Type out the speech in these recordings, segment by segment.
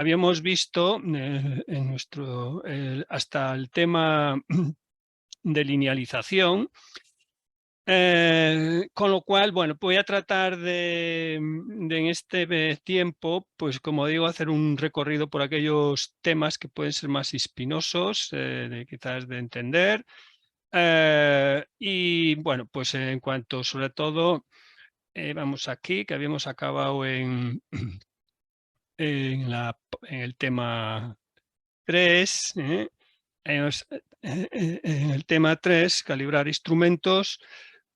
habíamos visto hasta el tema de linealización, con lo cual, bueno, voy a tratar de en este tiempo, pues como digo, hacer un recorrido por aquellos temas que pueden ser más espinosos, quizás de entender. Y bueno, pues en cuanto sobre todo, vamos aquí, que habíamos acabado en el tema 3, en el tema 3, calibrar instrumentos,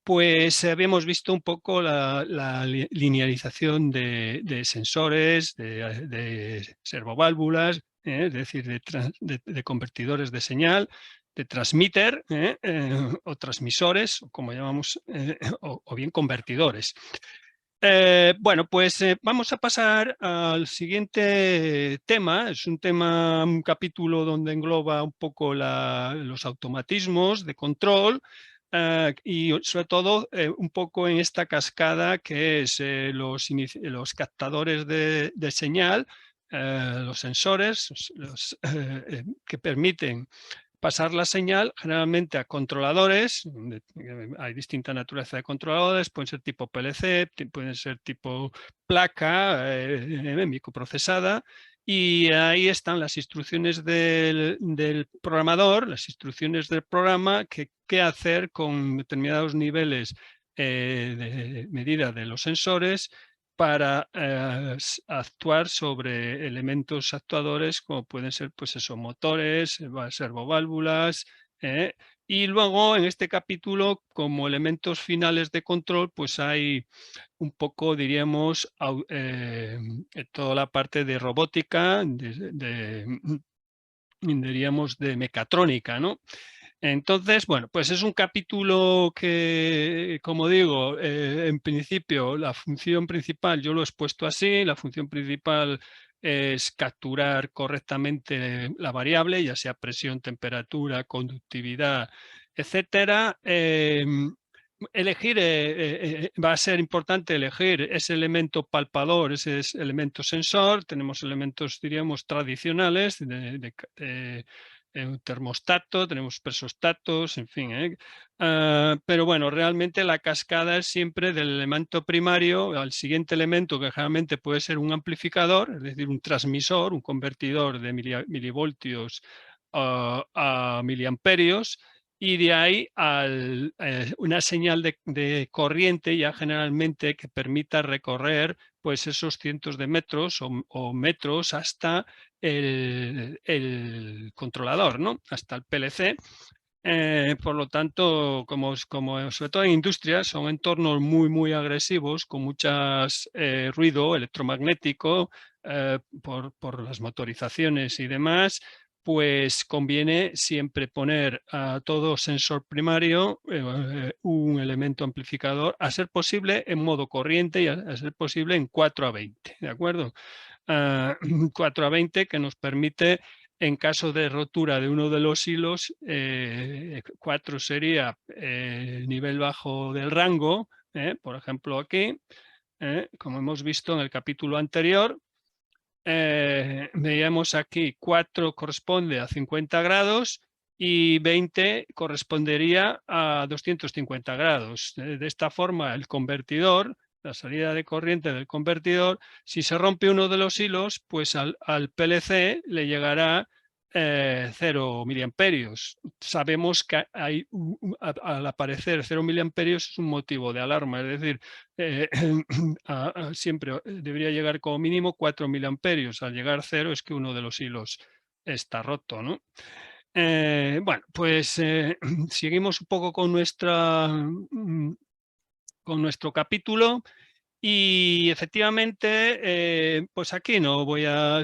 pues habíamos visto un poco la linealización de sensores, de servoválvulas, es decir, de convertidores de señal, de transmitter, o transmisores, o como llamamos, o bien convertidores. Bueno, pues vamos a pasar al siguiente tema. Es un capítulo donde engloba un poco los automatismos de control, y sobre todo un poco en esta cascada que es los captadores de señal, los sensores que permiten pasar la señal generalmente a controladores. Hay distinta naturaleza de controladores, pueden ser tipo PLC, pueden ser tipo placa microprocesada, y ahí están las instrucciones del programador, las instrucciones del programa, qué hacer con determinados niveles de medida de los sensores para actuar sobre elementos actuadores como pueden ser, pues eso, motores, servoválvulas, y luego en este capítulo, como elementos finales de control, pues hay un poco, diríamos, toda la parte de robótica, diríamos, de mecatrónica, ¿no? Entonces, bueno, pues es un capítulo que, como digo, en principio la función principal, yo lo he expuesto así, la función principal es capturar correctamente la variable, ya sea presión, temperatura, conductividad, etcétera. Elegir, va a ser importante elegir ese elemento palpador, ese elemento sensor. Tenemos elementos, diríamos, tradicionales un termostato, tenemos presostatos, en fin. Pero bueno, realmente la cascada es siempre del elemento primario al siguiente elemento, que generalmente puede ser un amplificador, es decir, un transmisor, un convertidor de milivoltios a miliamperios, y de ahí a una señal de corriente ya generalmente que permita recorrer pues esos cientos de metros o metros hasta el controlador, ¿no? Hasta el PLC. Por lo tanto, como sobre todo en industrias, son entornos muy agresivos, con muchas ruido electromagnético por las motorizaciones y demás, pues conviene siempre poner a todo sensor primario un elemento amplificador, a ser posible en modo corriente y a ser posible en 4 a 20, ¿de acuerdo? 4 a 20, que nos permite, en caso de rotura de uno de los hilos, 4 sería nivel bajo del rango, por ejemplo aquí, como hemos visto en el capítulo anterior. Veíamos aquí 4 corresponde a 50 grados y 20 correspondería a 250 grados. De esta forma, el convertidor, la salida de corriente del convertidor, si se rompe uno de los hilos, pues al PLC le llegará 0 miliamperios. Sabemos que al aparecer 0 miliamperios es un motivo de alarma, es decir, siempre debería llegar como mínimo 4 miliamperios. Al llegar 0 es que uno de los hilos está roto, ¿no? Bueno, pues seguimos un poco con nuestro capítulo. Y efectivamente, pues aquí no voy a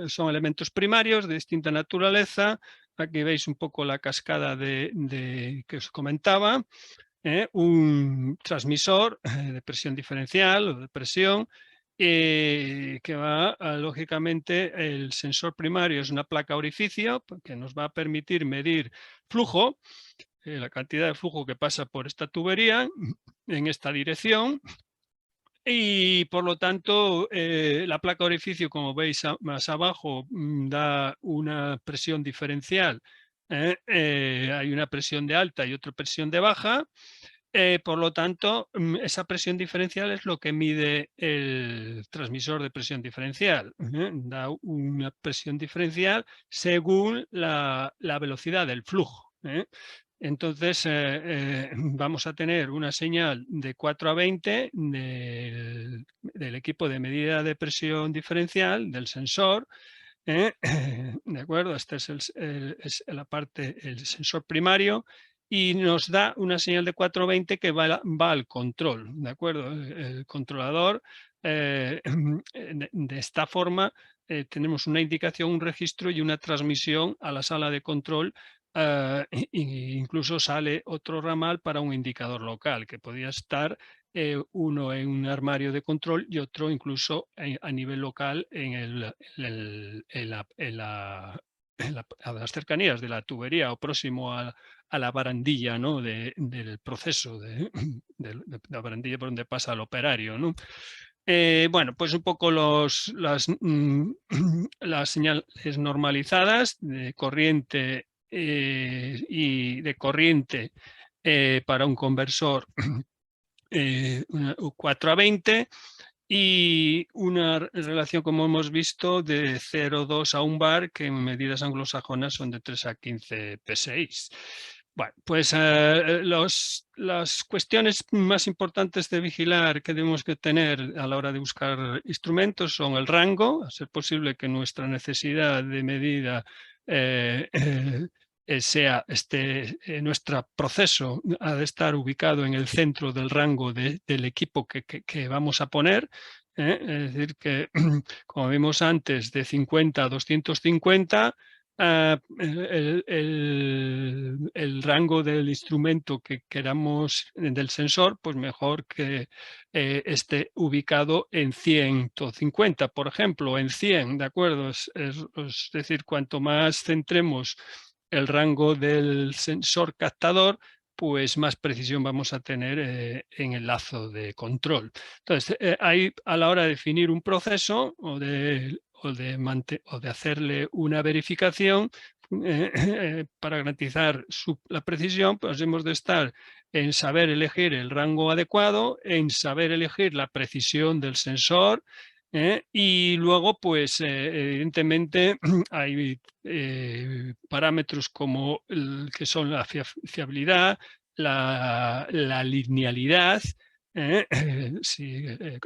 son elementos primarios de distinta naturaleza. Aquí veis un poco la cascada que os comentaba. Un transmisor de presión diferencial o de presión, que va lógicamente, el sensor primario es una placa orificio que nos va a permitir medir flujo, la cantidad de flujo que pasa por esta tubería en esta dirección. Y por lo tanto, la placa de orificio, como veis más abajo, da una presión diferencial. Hay una presión de alta y otra presión de baja. Por lo tanto, esa presión diferencial es lo que mide el transmisor de presión diferencial. Da una presión diferencial según la velocidad del flujo. Entonces, vamos a tener una señal de 4 a 20 del equipo de medida de presión diferencial, del sensor. ¿De acuerdo? Este es, es la parte, el sensor primario, y nos da una señal de 420 que va al control. ¿De acuerdo? El controlador, de esta forma, tenemos una indicación, un registro y una transmisión a la sala de control. Incluso sale otro ramal para un indicador local que podía estar uno en un armario de control y otro incluso a nivel local a las cercanías de la tubería o próximo a la barandilla, ¿no? del proceso, de la barandilla por donde pasa el operario, ¿no? Bueno, pues un poco las señales normalizadas de corriente y de corriente para un conversor 4 a 20 y una relación, como hemos visto, de 0,2 a 1 bar, que en medidas anglosajonas son de 3 a 15 P6. Bueno, pues las cuestiones más importantes de vigilar que debemos que tener a la hora de buscar instrumentos son el rango, a ser posible que nuestra necesidad de medida nuestro proceso ha de estar ubicado en el centro del rango del equipo que vamos a poner. Es decir, que como vimos antes, de 50 a 250, el rango del instrumento que queramos, del sensor, pues mejor que esté ubicado en 150, por ejemplo, en 100, ¿de acuerdo? Es decir, cuanto más centremos el rango del sensor captador, pues más precisión vamos a tener en el lazo de control. Entonces, ahí a la hora de definir un proceso o de hacerle una verificación para garantizar la precisión, pues hemos de estar en saber elegir el rango adecuado, en saber elegir la precisión del sensor. Y luego, pues evidentemente hay parámetros como que son la fiabilidad, la linealidad. Sí, en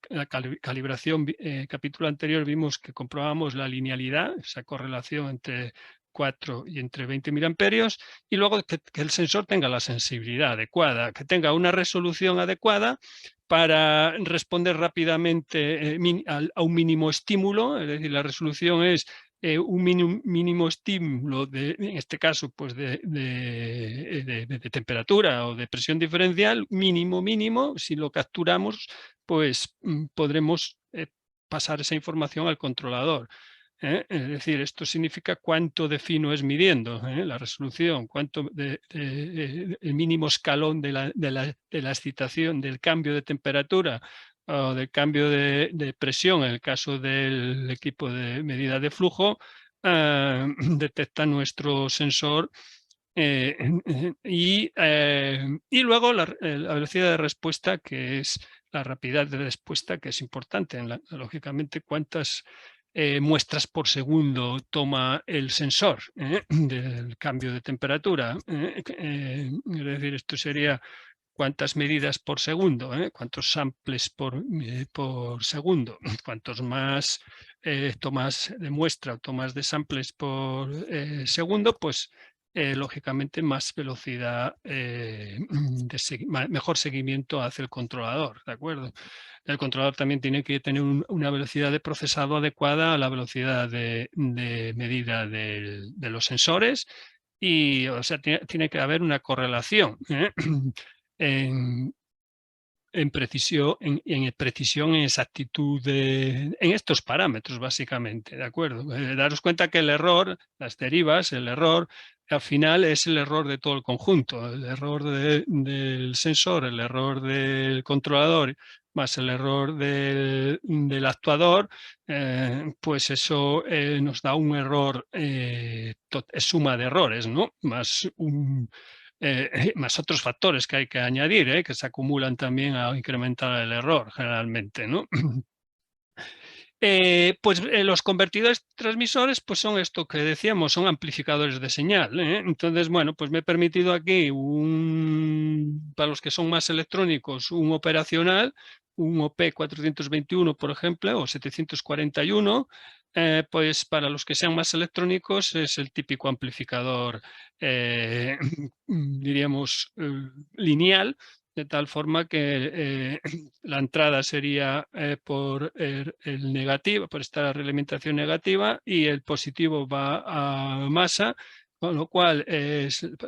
la calibración, capítulo anterior, vimos que comprobamos la linealidad, esa correlación entre 4 y entre 20 miliamperios, y luego que el sensor tenga la sensibilidad adecuada, que tenga una resolución adecuada para responder rápidamente a un mínimo estímulo. Es decir, la resolución es un mínimo estímulo, en este caso, pues de temperatura o de presión diferencial, mínimo. Si lo capturamos, pues podremos pasar esa información al controlador. Es decir, esto significa cuánto de fino es midiendo, la resolución, cuánto el mínimo escalón de la excitación, del cambio de temperatura o del cambio de presión, en el caso del equipo de medida de flujo, detecta nuestro sensor. Y luego la velocidad de respuesta, que es la rapidez de respuesta, que es importante. Lógicamente, cuántas muestras por segundo toma el sensor del cambio de temperatura. Es decir, esto sería cuántas medidas por segundo, cuántos samples por segundo. Cuantos más tomas de muestra o tomas de samples por segundo, pues lógicamente más velocidad, mejor seguimiento hace el controlador, ¿de acuerdo? El controlador también tiene que tener una velocidad de procesado adecuada a la velocidad de medida de los sensores, y o sea, tiene que haber una correlación en, precisión, en exactitud, en estos parámetros, básicamente, ¿de acuerdo? Daros cuenta que el error, las derivas, el error, al final es el error de todo el conjunto, el error del sensor, el error del controlador, más el error del actuador, pues eso nos da un error, es suma de errores, ¿no? Más más otros factores que hay que añadir, que se acumulan también a incrementar el error generalmente, ¿no? Pues los convertidores transmisores pues son esto que decíamos, son amplificadores de señal. Entonces, bueno, pues me he permitido aquí, para los que son más electrónicos, un operacional, un OP421, por ejemplo, o 741. Pues para los que sean más electrónicos es el típico amplificador, diríamos, lineal, de tal forma que la entrada sería por el negativo, por esta realimentación negativa, y el positivo va a masa, con lo cual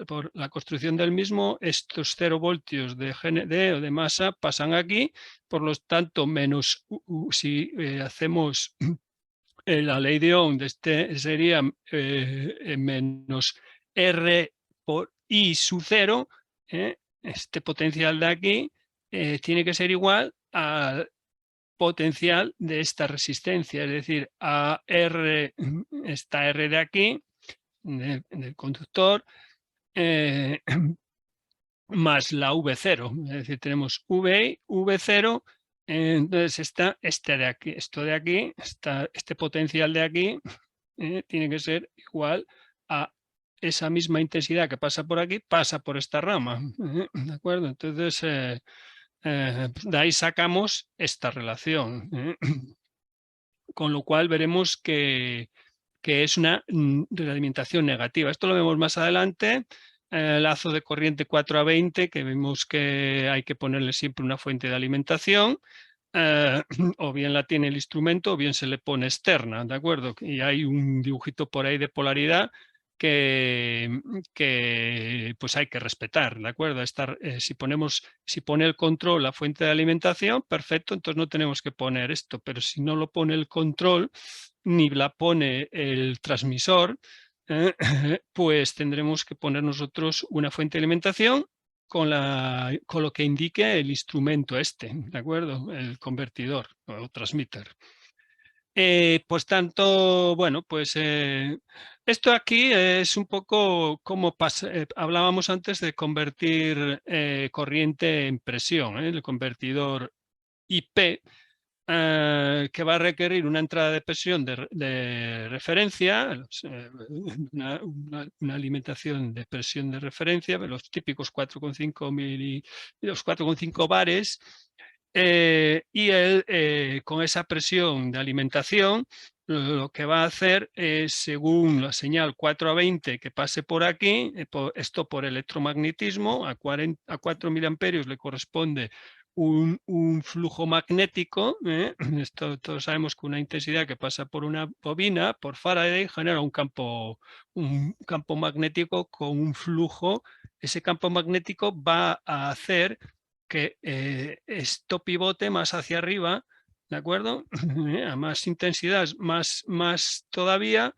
por la construcción del mismo, estos 0 voltios de GND o de masa pasan aquí, por lo tanto, menos si hacemos la ley de Ohm de este sería menos R por I sub 0, este potencial de aquí tiene que ser igual al potencial de esta resistencia, es decir, a R, esta R de aquí, del conductor, más la V0, es decir, tenemos VI, V0, entonces está este de aquí, esto de aquí, este potencial de aquí, tiene que ser igual a esa misma intensidad que pasa por aquí, pasa por esta rama, ¿de acuerdo? Entonces, de ahí sacamos esta relación, con lo cual veremos que es una realimentación negativa. Esto lo vemos más adelante, lazo de corriente 4 a 20, que vemos que hay que ponerle siempre una fuente de alimentación, o bien la tiene el instrumento o bien se le pone externa, ¿de acuerdo? Y hay un dibujito por ahí de polaridad que pues hay que respetar, ¿de acuerdo? Si pone el control la fuente de alimentación, perfecto, entonces no tenemos que poner esto, pero si no lo pone el control ni la pone el transmisor, pues tendremos que poner nosotros una fuente de alimentación con lo que indique el instrumento este, ¿de acuerdo? El convertidor o transmitter. Pues tanto, bueno, pues esto aquí es un poco como hablábamos antes de convertir corriente en presión, el convertidor IP, que va a requerir una entrada de presión de referencia, una alimentación de presión de referencia, los típicos 4,5 los 4,5 bares, y él con esa presión de alimentación lo que va a hacer es, según la señal 4 a 20 que pase por aquí, esto por electromagnetismo, a 4 miliamperios le corresponde un flujo magnético, esto todos sabemos que una intensidad que pasa por una bobina, por Faraday, genera un campo magnético con un flujo. Ese campo magnético va a hacer que esto pivote más hacia arriba, ¿de acuerdo? A más intensidad, más todavía,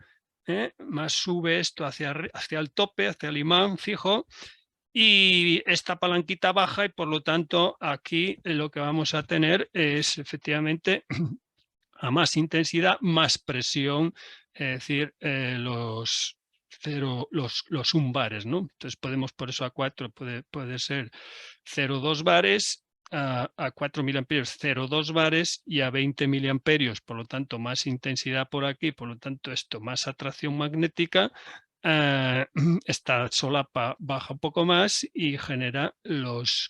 más sube esto hacia el tope, hacia el imán fijo, y esta palanquita baja, y por lo tanto aquí lo que vamos a tener es efectivamente a más intensidad, más presión, es decir, los bares, ¿no? Entonces podemos, por eso a 4 puede ser 0,2 bares, a 4 miliamperios 0,2 bares, y a 20 miliamperios, por lo tanto, más intensidad por aquí, por lo tanto, esto, más atracción magnética, esta solapa baja un poco más y genera los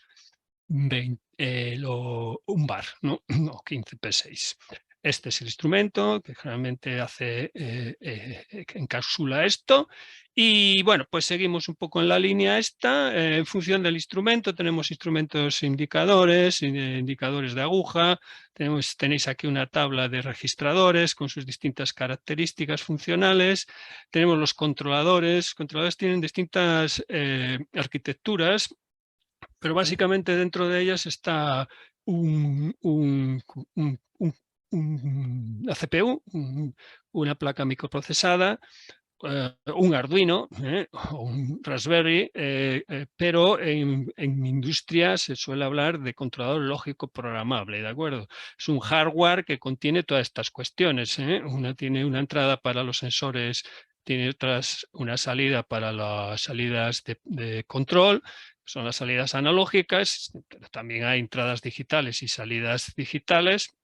20, un bar, ¿no? O 15 P6. Este es el instrumento que generalmente encapsula esto. Y bueno, pues seguimos un poco en la línea esta. En función del instrumento tenemos instrumentos indicadores, indicadores de aguja. Tenéis aquí una tabla de registradores con sus distintas características funcionales. Tenemos los controladores. Controladores tienen distintas arquitecturas, pero básicamente dentro de ellas está una CPU, una placa microprocesada, un Arduino o un Raspberry, pero en industria se suele hablar de controlador lógico programable, ¿de acuerdo? Es un hardware que contiene todas estas cuestiones. Una tiene una entrada para los sensores, tiene otras una salida para las salidas de control, son las salidas analógicas, pero también hay entradas digitales y salidas digitales,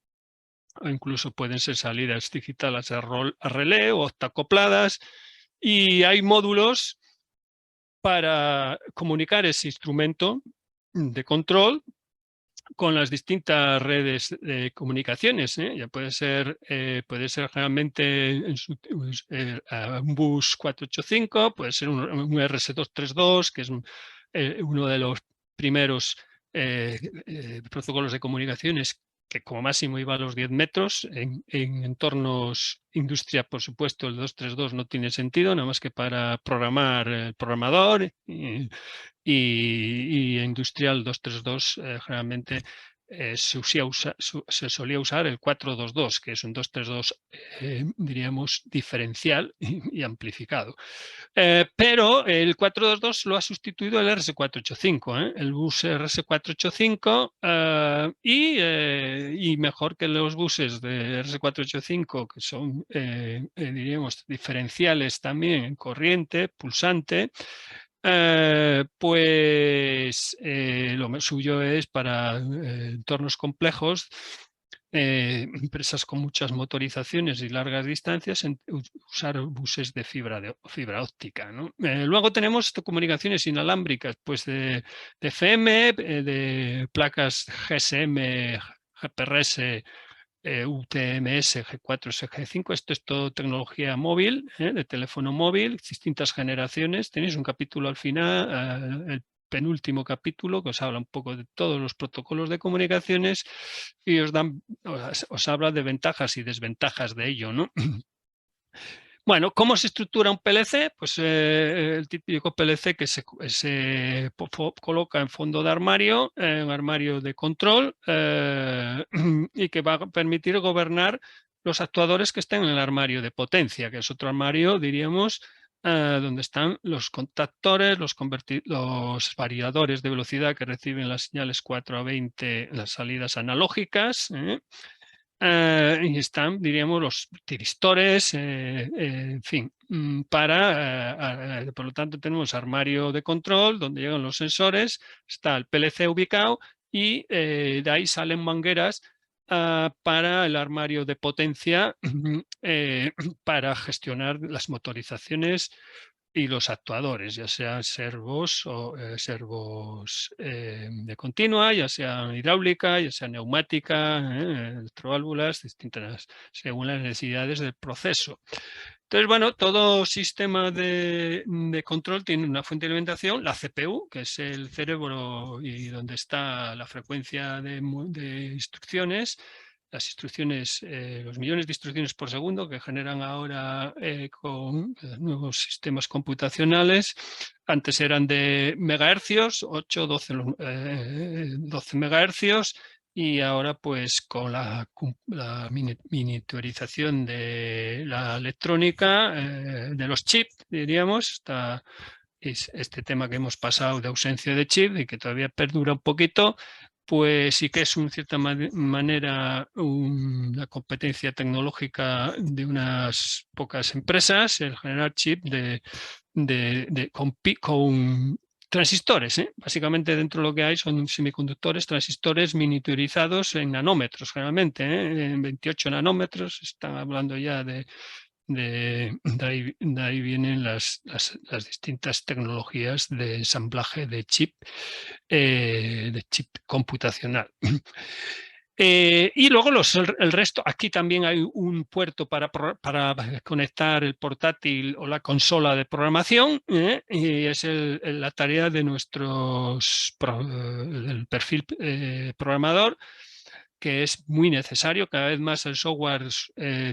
o incluso pueden ser salidas digitales a relé o octacopladas, y hay módulos para comunicar ese instrumento de control con las distintas redes de comunicaciones. Ya puede ser realmente un bus 485, puede ser un RS232, que es uno de los primeros protocolos de comunicaciones que como máximo iba a los 10 metros. En entornos industria, por supuesto, el 232 no tiene sentido, nada más que para programar el programador, y industrial 232 generalmente se solía usar el 422, que es un 232, diríamos, diferencial y amplificado. Pero el 422 lo ha sustituido el RS485, el bus RS485, y mejor que los buses de RS485, que son, diríamos, diferenciales también en corriente, pulsante. Pues lo suyo es para entornos complejos, empresas con muchas motorizaciones y largas distancias, usar buses de fibra óptica, ¿no? Luego tenemos comunicaciones inalámbricas, pues de FM, de placas GSM, GPRS, UTMS, G4, G5, esto es todo tecnología móvil, de teléfono móvil, distintas generaciones. Tenéis un capítulo al final, el penúltimo capítulo, que os habla un poco de todos los protocolos de comunicaciones y os habla de ventajas y desventajas de ello, ¿no? Bueno, ¿cómo se estructura un PLC? Pues el típico PLC que se coloca en fondo de armario, un armario de control, y que va a permitir gobernar los actuadores que estén en el armario de potencia, que es otro armario, diríamos, donde están los contactores, los variadores de velocidad que reciben las señales 4 a 20, las salidas analógicas, y están, diríamos, los tiristores, en fin, por lo tanto tenemos armario de control donde llegan los sensores, está el PLC ubicado y de ahí salen mangueras para el armario de potencia, para gestionar las motorizaciones y los actuadores, ya sean servos o servos de continua, ya sean hidráulica, ya sea neumática, electroválvulas, distintas según las necesidades del proceso. Entonces, bueno, todo sistema de control tiene una fuente de alimentación, la CPU, que es el cerebro y donde está la frecuencia de instrucciones. Las instrucciones, los millones de instrucciones por segundo que generan ahora con nuevos sistemas computacionales. Antes eran de megahercios, 8, 12, 12 megahercios, y ahora pues con la miniaturización de la electrónica, de los chips, diríamos, es este tema que hemos pasado de ausencia de chip y que todavía perdura un poquito, pues sí que es en cierta manera una competencia tecnológica de unas pocas empresas, el generar chip con transistores. Básicamente dentro de lo que hay son semiconductores, transistores miniaturizados en nanómetros, generalmente, en 28 nanómetros, están hablando ya de ahí vienen las distintas tecnologías de ensamblaje de chip computacional. Y luego el resto, aquí también hay un puerto para conectar el portátil o la consola de programación, y es la tarea de el perfil programador, que es muy necesario. Cada vez más el software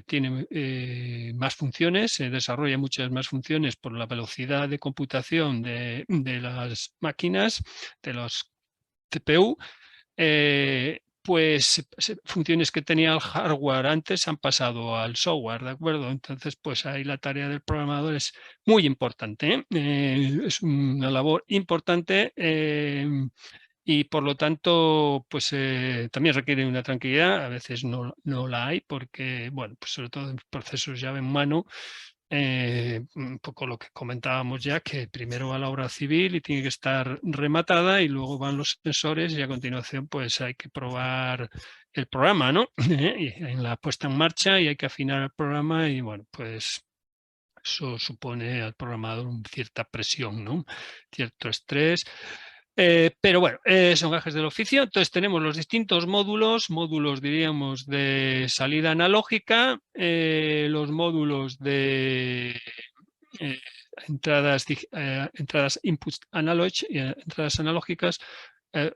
tiene más funciones, se desarrolla muchas más funciones por la velocidad de computación de las máquinas, de los CPU. pues funciones que tenía el hardware antes han pasado al software, ¿de acuerdo? Entonces, pues ahí la tarea del programador es muy importante, ¿eh? Es una labor importante. Y por lo tanto, pues también requiere una tranquilidad, a veces no la hay porque, bueno, pues sobre todo en procesos llave en mano, un poco lo que comentábamos ya, que primero va la obra civil y tiene que estar rematada y luego van los sensores y a continuación pues hay que probar el programa, ¿no? Y en la puesta en marcha y hay que afinar el programa y bueno, pues eso supone al programador cierta presión, ¿no? Cierto estrés. Pero bueno, son gajes del oficio. Entonces tenemos los distintos módulos diríamos de salida analógica, los módulos de eh, entradas inputs entradas analógicas,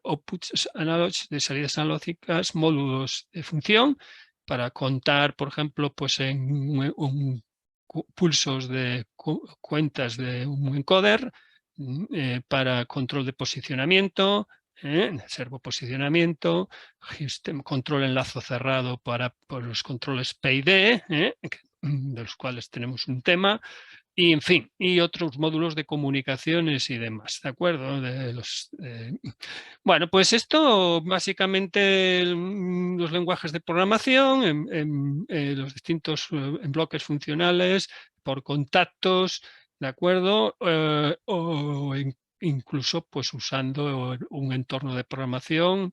outputs análogos de salidas analógicas, módulos de función para contar, por ejemplo, pues en pulsos de cuentas de un encoder, para control de posicionamiento, servoposicionamiento, control en lazo cerrado por los controles PID, de los cuales tenemos un tema, y en fin, y otros módulos de comunicaciones y demás, ¿de acuerdo? Bueno, pues esto básicamente los lenguajes de programación en los distintos en bloques funcionales, por contactos, ¿de acuerdo? O incluso pues usando un entorno de programación,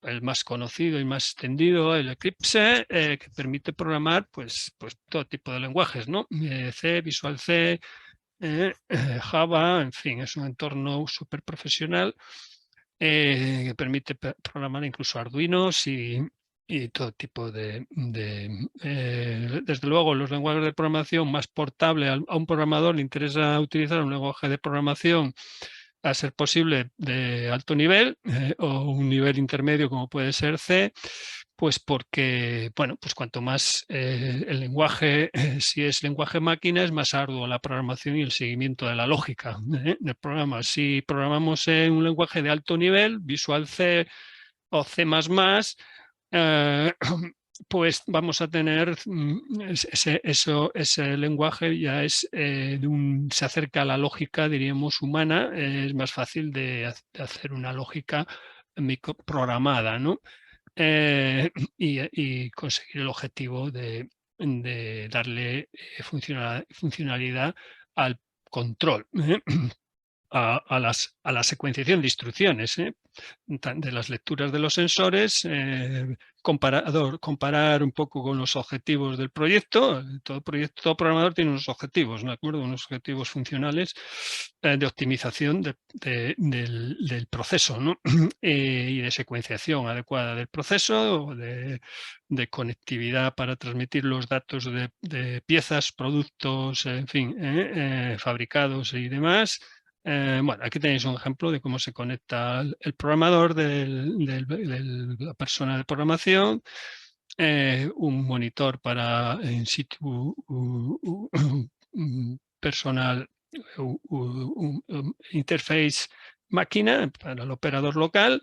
el más conocido y más extendido, el Eclipse, que permite programar pues todo tipo de lenguajes, ¿no? C, Visual C, Java, en fin, es un entorno súper profesional, que permite programar incluso Arduinos y todo tipo desde luego, los lenguajes de programación más portable a un programador le interesa utilizar un lenguaje de programación a ser posible de alto nivel, o un nivel intermedio como puede ser C, pues porque, bueno, pues cuanto más el lenguaje, si es lenguaje máquina, es más arduo la programación y el seguimiento de la lógica del programa. Si programamos en un lenguaje de alto nivel, Visual C o C++, eh, pues vamos a tener ese lenguaje ya se acerca a la lógica, diríamos, humana, es más fácil de hacer una lógica microprogramada, ¿no? Y conseguir el objetivo de darle funcionalidad al control. A la secuenciación de instrucciones, de las lecturas de los sensores, comparar un poco con los objetivos del proyecto. Todo programador tiene unos objetivos, ¿no? ¿De acuerdo? Unos objetivos funcionales, de optimización del proceso, ¿no? Y de secuenciación adecuada del proceso, de conectividad para transmitir los datos de piezas, productos, en fin, fabricados y demás. Bueno, aquí tenéis un ejemplo de cómo se conecta el programador de la persona de programación, un monitor para in situ personal, interface máquina para el operador local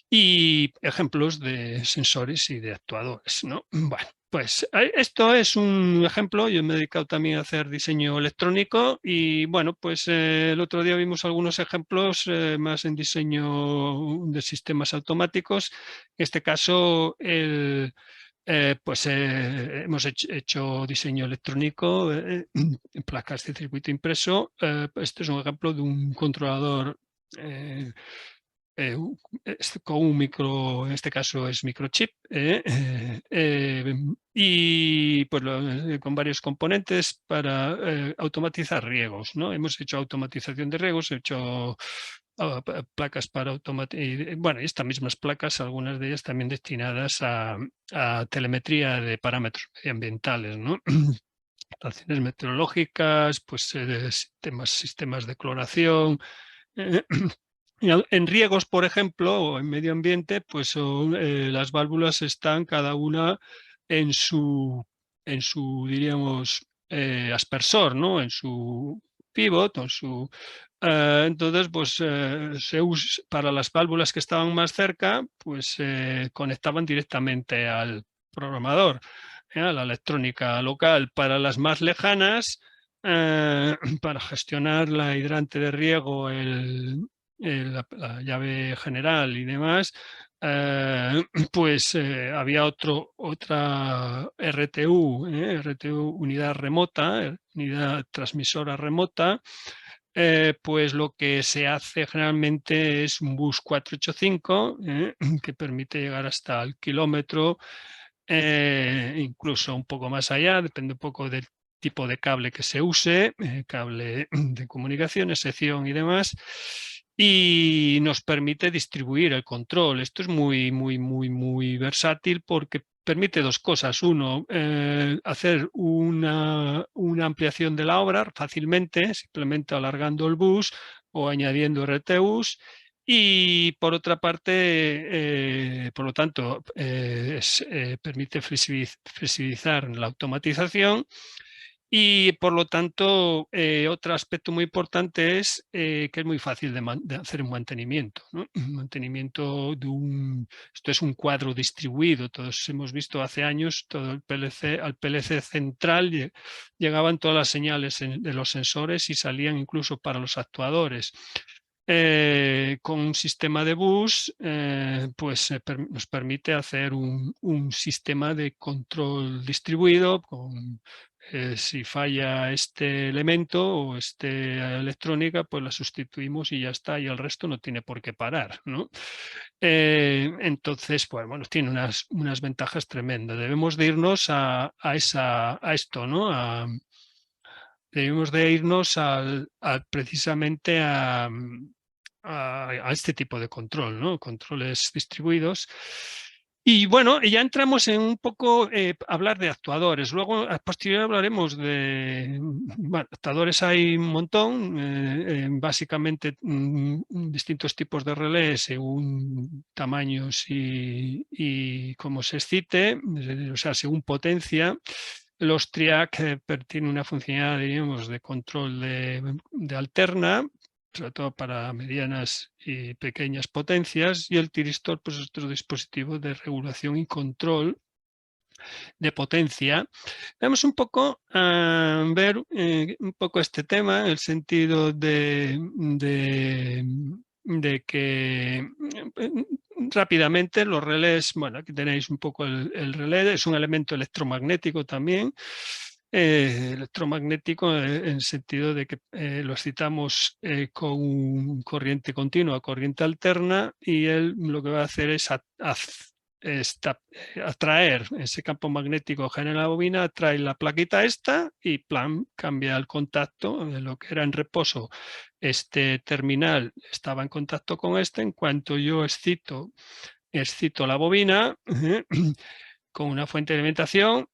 y ejemplos de sensores y de actuadores, ¿no? Bueno, pues esto es un ejemplo. Yo me he dedicado también a hacer diseño electrónico y bueno, pues el otro día vimos algunos ejemplos más en diseño de sistemas automáticos. En este caso, hemos hecho diseño electrónico en placas de circuito impreso. Este es un ejemplo de un controlador con un en este caso es microchip, y pues con varios componentes para automatizar riegos, ¿no? Hemos hecho automatización de riegos, he hecho placas para automatizar, bueno, y estas mismas placas, algunas de ellas también destinadas a telemetría de parámetros medioambientales, ¿no? Estaciones meteorológicas, pues sistemas de cloración. En riegos, por ejemplo, o en medio ambiente, pues las válvulas están cada una en su diríamos, aspersor, ¿no? En su pivot, entonces, pues para las válvulas que estaban más cerca, pues se conectaban directamente al programador, a la electrónica local. Para las más lejanas, para gestionar la hidrante de riego, la llave general y demás, pues había otra RTU, unidad remota, unidad transmisora remota. Pues lo que se hace generalmente es un bus 485 que permite llegar hasta el kilómetro, incluso un poco más allá, depende un poco del tipo de cable que se use, cable de comunicaciones, sección y demás, y nos permite distribuir el control. Esto es muy, muy, muy, muy versátil porque permite dos cosas. Uno, hacer una ampliación de la obra fácilmente, simplemente alargando el bus o añadiendo RTUs. Y por otra parte, por lo tanto, permite flexibilizar la automatización. Y por lo tanto, otro aspecto muy importante es que es muy fácil de hacer un mantenimiento, ¿no? Un mantenimiento esto es un cuadro distribuido. Todos hemos visto hace años todo el PLC, al PLC central llegaban todas las señales de los sensores y salían incluso para los actuadores. Con un sistema de bus, pues nos permite hacer un sistema de control distribuido con si falla este elemento o esta electrónica, pues la sustituimos y ya está, y el resto no tiene por qué parar, ¿no? Entonces, pues bueno, tiene unas ventajas tremendas. Debemos de irnos a esto, ¿no? Debemos de irnos precisamente a este tipo de control, ¿no? Controles distribuidos. Y bueno, ya entramos en un poco hablar de actuadores. Luego, a posteriori hablaremos de... Bueno, actuadores hay un montón, básicamente distintos tipos de relés según tamaños y cómo se excite, o sea, según potencia. Los TRIAC tienen una funcionalidad, diríamos, de control de alterna, sobre todo para medianas y pequeñas potencias, y el tiristor, pues es otro dispositivo de regulación y control de potencia. Vamos un poco a ver un poco este tema, en el sentido de que rápidamente los relés, bueno, aquí tenéis un poco el relé, es un elemento electromagnético también, electromagnético en el sentido de que lo excitamos con corriente continua, corriente alterna, y él lo que va a hacer es atraer ese campo magnético genera la bobina, atrae la plaquita esta y plan, cambia el contacto de lo que era en reposo. Este terminal estaba en contacto con este. En cuanto yo excito la bobina con una fuente de alimentación,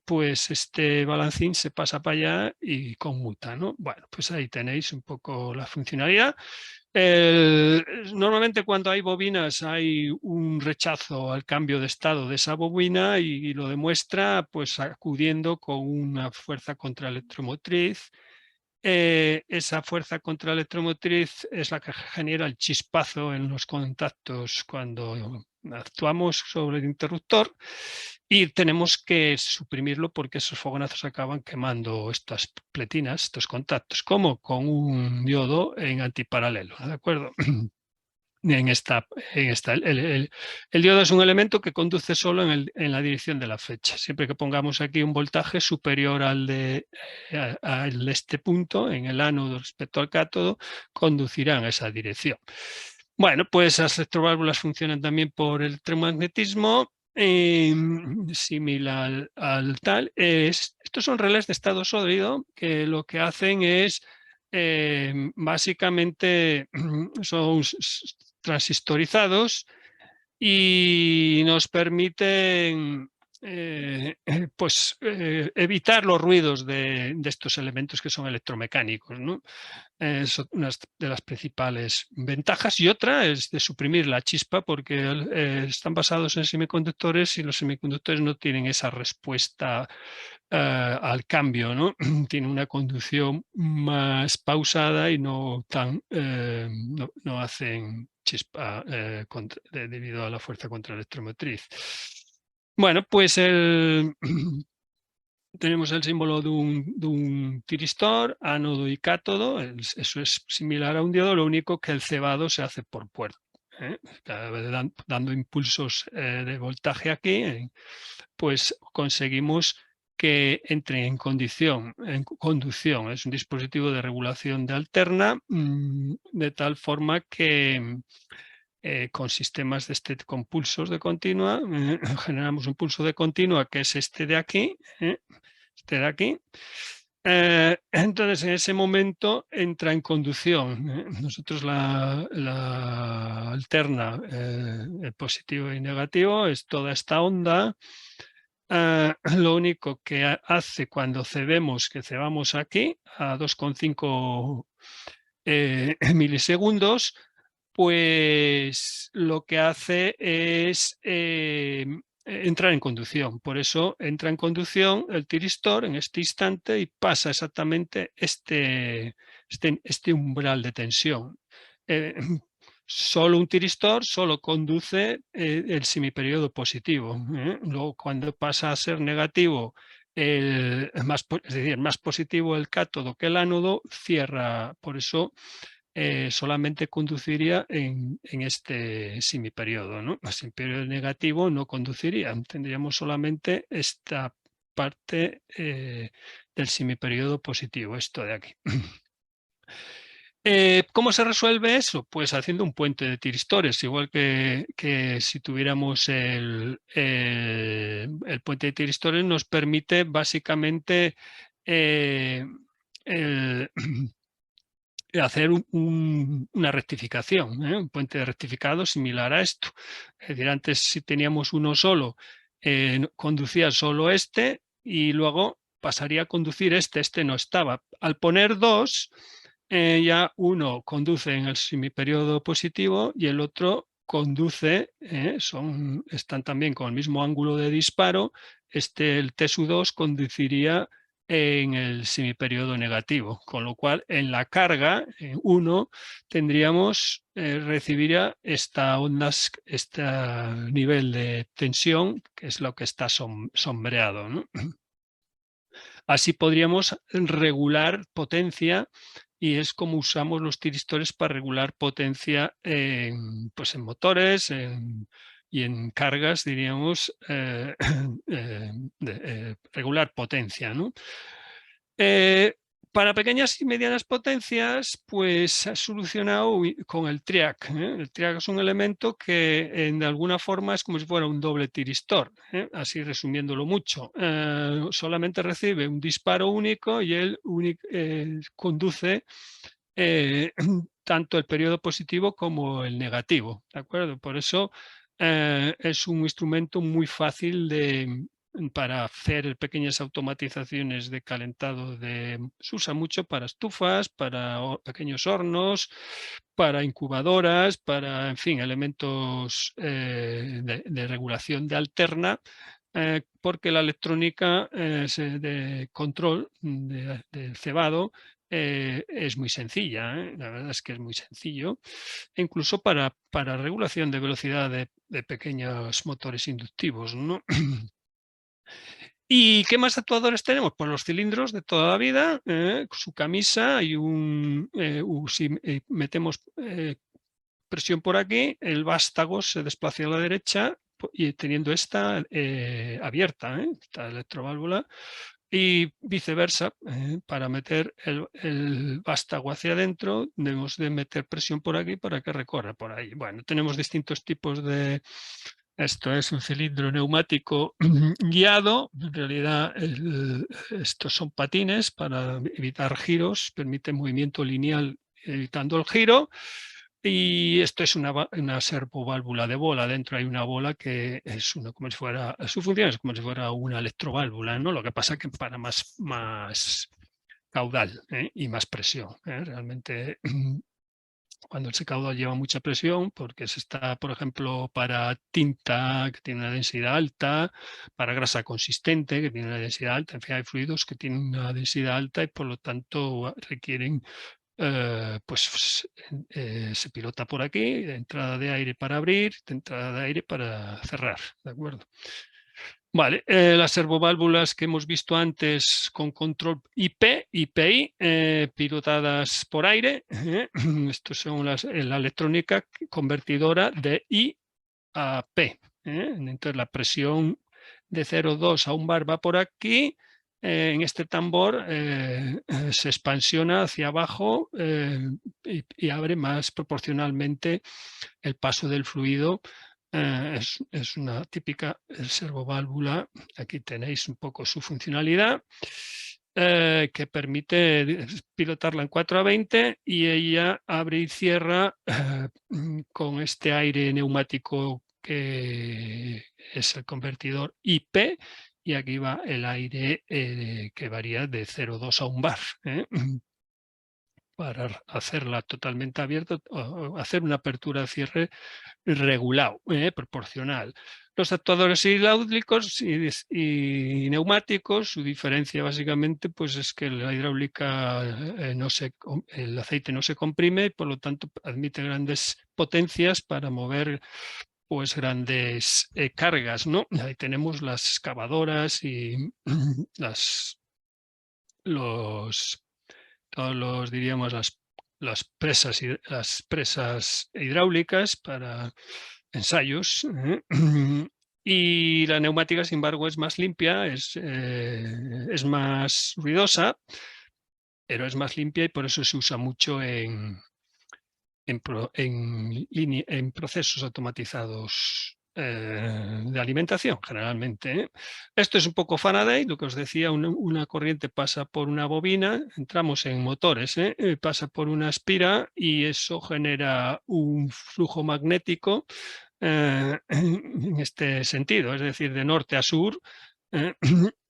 pues este balancín se pasa para allá y conmuta, ¿no? Bueno, pues ahí tenéis un poco la funcionalidad. Normalmente cuando hay bobinas hay un rechazo al cambio de estado de esa bobina y lo demuestra pues acudiendo con una fuerza contraelectromotriz. Esa fuerza contraelectromotriz es la que genera el chispazo en los contactos cuando actuamos sobre el interruptor, y tenemos que suprimirlo porque esos fogonazos acaban quemando estas pletinas, estos contactos, como con un diodo en antiparalelo, ¿de acuerdo? El diodo es un elemento que conduce solo en la dirección de la flecha. Siempre que pongamos aquí un voltaje superior al de este punto, en el ánodo respecto al cátodo, conducirá en esa dirección. Bueno, pues las electroválvulas funcionan también por el electromagnetismo, similar al tal. Estos son relés de estado sólido que lo que hacen es básicamente son transistorizados y nos permiten evitar los ruidos de estos elementos que son electromecánicos, ¿no? Es una de las principales ventajas, y otra es de suprimir la chispa porque están basados en semiconductores y los semiconductores no tienen esa respuesta al cambio, ¿no? Tiene una conducción más pausada y no tan no hacen chispa debido a la fuerza contraelectromotriz. Bueno, pues tenemos el símbolo de un tiristor, ánodo y cátodo. Eso es similar a un diodo, lo único que el cebado se hace por puerto. Cada vez dando impulsos de voltaje aquí, pues conseguimos que entre en conducción. Es un dispositivo de regulación de alterna, de tal forma que con sistemas con pulsos de continua, generamos un pulso de continua que es este de aquí, este de aquí. Entonces, en ese momento entra en conducción. Nosotros la alterna, el positivo y negativo, es toda esta onda. Lo único que hace cuando cebemos, que cebamos aquí a 2,5 milisegundos, pues lo que hace es entrar en conducción. Por eso entra en conducción el tiristor en este instante y pasa exactamente este umbral de tensión. Solo un tiristor solo conduce el semiperiodo positivo. Luego, cuando pasa a ser negativo, es decir, más positivo el cátodo que el ánodo, cierra. Por eso solamente conduciría en este semiperiodo, ¿no? El semiperiodo negativo no conduciría, tendríamos solamente esta parte del semiperiodo positivo, esto de aquí. ¿Cómo se resuelve eso? Pues haciendo un puente de tiristores, igual que si tuviéramos el puente de tiristores, nos permite básicamente el, hacer una rectificación, un puente de rectificado similar a esto. Es decir, antes si teníamos uno solo, conducía solo este y luego pasaría a conducir este no estaba. Al poner dos, ya uno conduce en el semiperiodo positivo y el otro conduce, están también con el mismo ángulo de disparo. El TSU2 conduciría en el semiperiodo negativo, con lo cual en la carga, en 1, recibiría este nivel de tensión, que es lo que está sombreado, ¿no? Así podríamos regular potencia y es como usamos los tiristores para regular potencia pues en motores y en cargas, diríamos, regular potencia, ¿no? Para pequeñas y medianas potencias, pues se ha solucionado con el TRIAC. El TRIAC es un elemento que de alguna forma es como si fuera un doble tiristor, así resumiéndolo mucho. Solamente recibe un disparo único y él conduce tanto el periodo positivo como el negativo, ¿de acuerdo? Por eso es un instrumento muy fácil para hacer pequeñas automatizaciones de calentado. Se usa mucho para estufas, para pequeños hornos, para incubadoras, para, en fin, elementos de regulación de alterna, porque la electrónica de control del cebado es muy sencilla, la verdad es que es muy sencillo, incluso para regulación de velocidad de pequeños motores inductivos, ¿no? ¿Y qué más actuadores tenemos? Pues los cilindros de toda la vida, su camisa y si metemos presión por aquí, el vástago se desplaza a la derecha y teniendo esta abierta, esta electroválvula, y viceversa. Para meter el vástago hacia adentro, debemos de meter presión por aquí para que recorra por ahí. Bueno, tenemos distintos tipos de... Esto es un cilindro neumático guiado. En realidad, estos son patines para evitar giros, permite movimiento lineal evitando el giro. Y esto es una servoválvula de bola. Dentro hay una bola que es como si fuera, su función es como si fuera una electroválvula, ¿no? Lo que pasa es que para más caudal y más presión. Realmente cuando el secador lleva mucha presión, porque se está, por ejemplo, para tinta que tiene una densidad alta, para grasa consistente que tiene una densidad alta, en fin, hay fluidos que tienen una densidad alta y por lo tanto requieren, se pilota por aquí, de entrada de aire para abrir, de entrada de aire para cerrar, ¿de acuerdo? Vale, las servoválvulas que hemos visto antes con control IP, IPI, pilotadas por aire. Estos son la electrónica convertidora de I a P. Entonces la presión de 0,2 a 1 bar va por aquí. En este tambor se expansiona hacia abajo y abre más proporcionalmente el paso del fluido. Es una típica servoválvula. Aquí tenéis un poco su funcionalidad, que permite pilotarla en 4 a 20 y ella abre y cierra con este aire neumático que es el convertidor IP, y aquí va el aire que varía de 0,2 a 1 bar. Para hacerla totalmente abierta o hacer una apertura-cierre regulado, proporcional. Los actuadores hidráulicos y neumáticos, su diferencia básicamente pues es que la hidráulica el aceite no se comprime y por lo tanto admite grandes potencias para mover pues grandes cargas, ¿no? Ahí tenemos las excavadoras y todos los, diríamos, las presas hidráulicas para ensayos. Y la neumática, sin embargo, es más limpia, es más ruidosa, pero es más limpia y por eso se usa mucho en procesos automatizados de alimentación, generalmente. Esto es un poco Faraday, lo que os decía, una corriente pasa por una bobina, entramos en motores, pasa por una espira y eso genera un flujo magnético en este sentido, es decir, de norte a sur.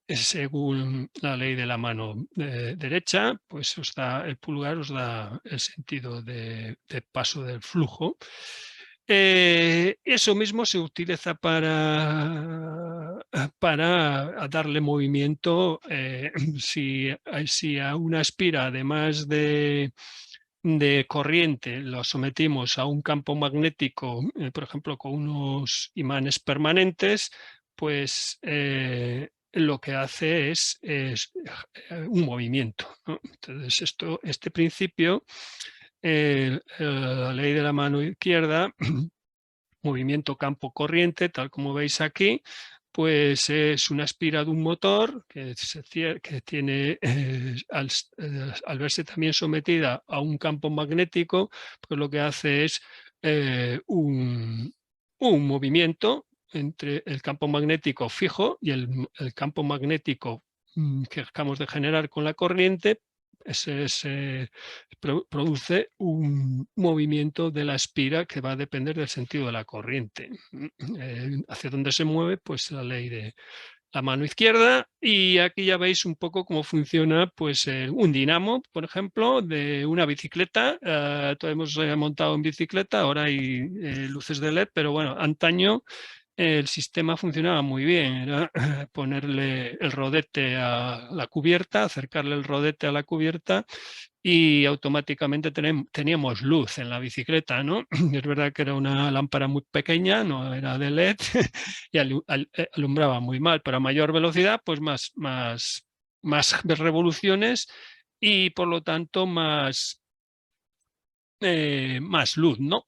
Según la ley de la mano derecha, pues el pulgar os da el sentido de paso del flujo. Eso mismo se utiliza para darle movimiento. Si a una espira, además de corriente, lo sometimos a un campo magnético, por ejemplo, con unos imanes permanentes, pues lo que hace es un movimiento, ¿no? Entonces, este principio, la ley de la mano izquierda, movimiento campo corriente, tal como veis aquí, pues es una espira de un motor que tiene, al verse también sometida a un campo magnético, pues lo que hace es un movimiento entre el campo magnético fijo y el campo magnético que acabamos de generar con la corriente. Produce un movimiento de la espira que va a depender del sentido de la corriente. Hacia dónde se mueve, pues la ley de la mano izquierda. Y aquí ya veis un poco cómo funciona pues un dinamo, por ejemplo, de una bicicleta. Todos hemos montado en bicicleta, ahora hay luces de LED, pero bueno, antaño el sistema funcionaba muy bien. Era ponerle el rodete a la cubierta, acercarle el rodete a la cubierta y automáticamente teníamos luz en la bicicleta, ¿no? Es verdad que era una lámpara muy pequeña, no era de LED y alumbraba muy mal, pero a mayor velocidad, pues más revoluciones y por lo tanto más luz, ¿no?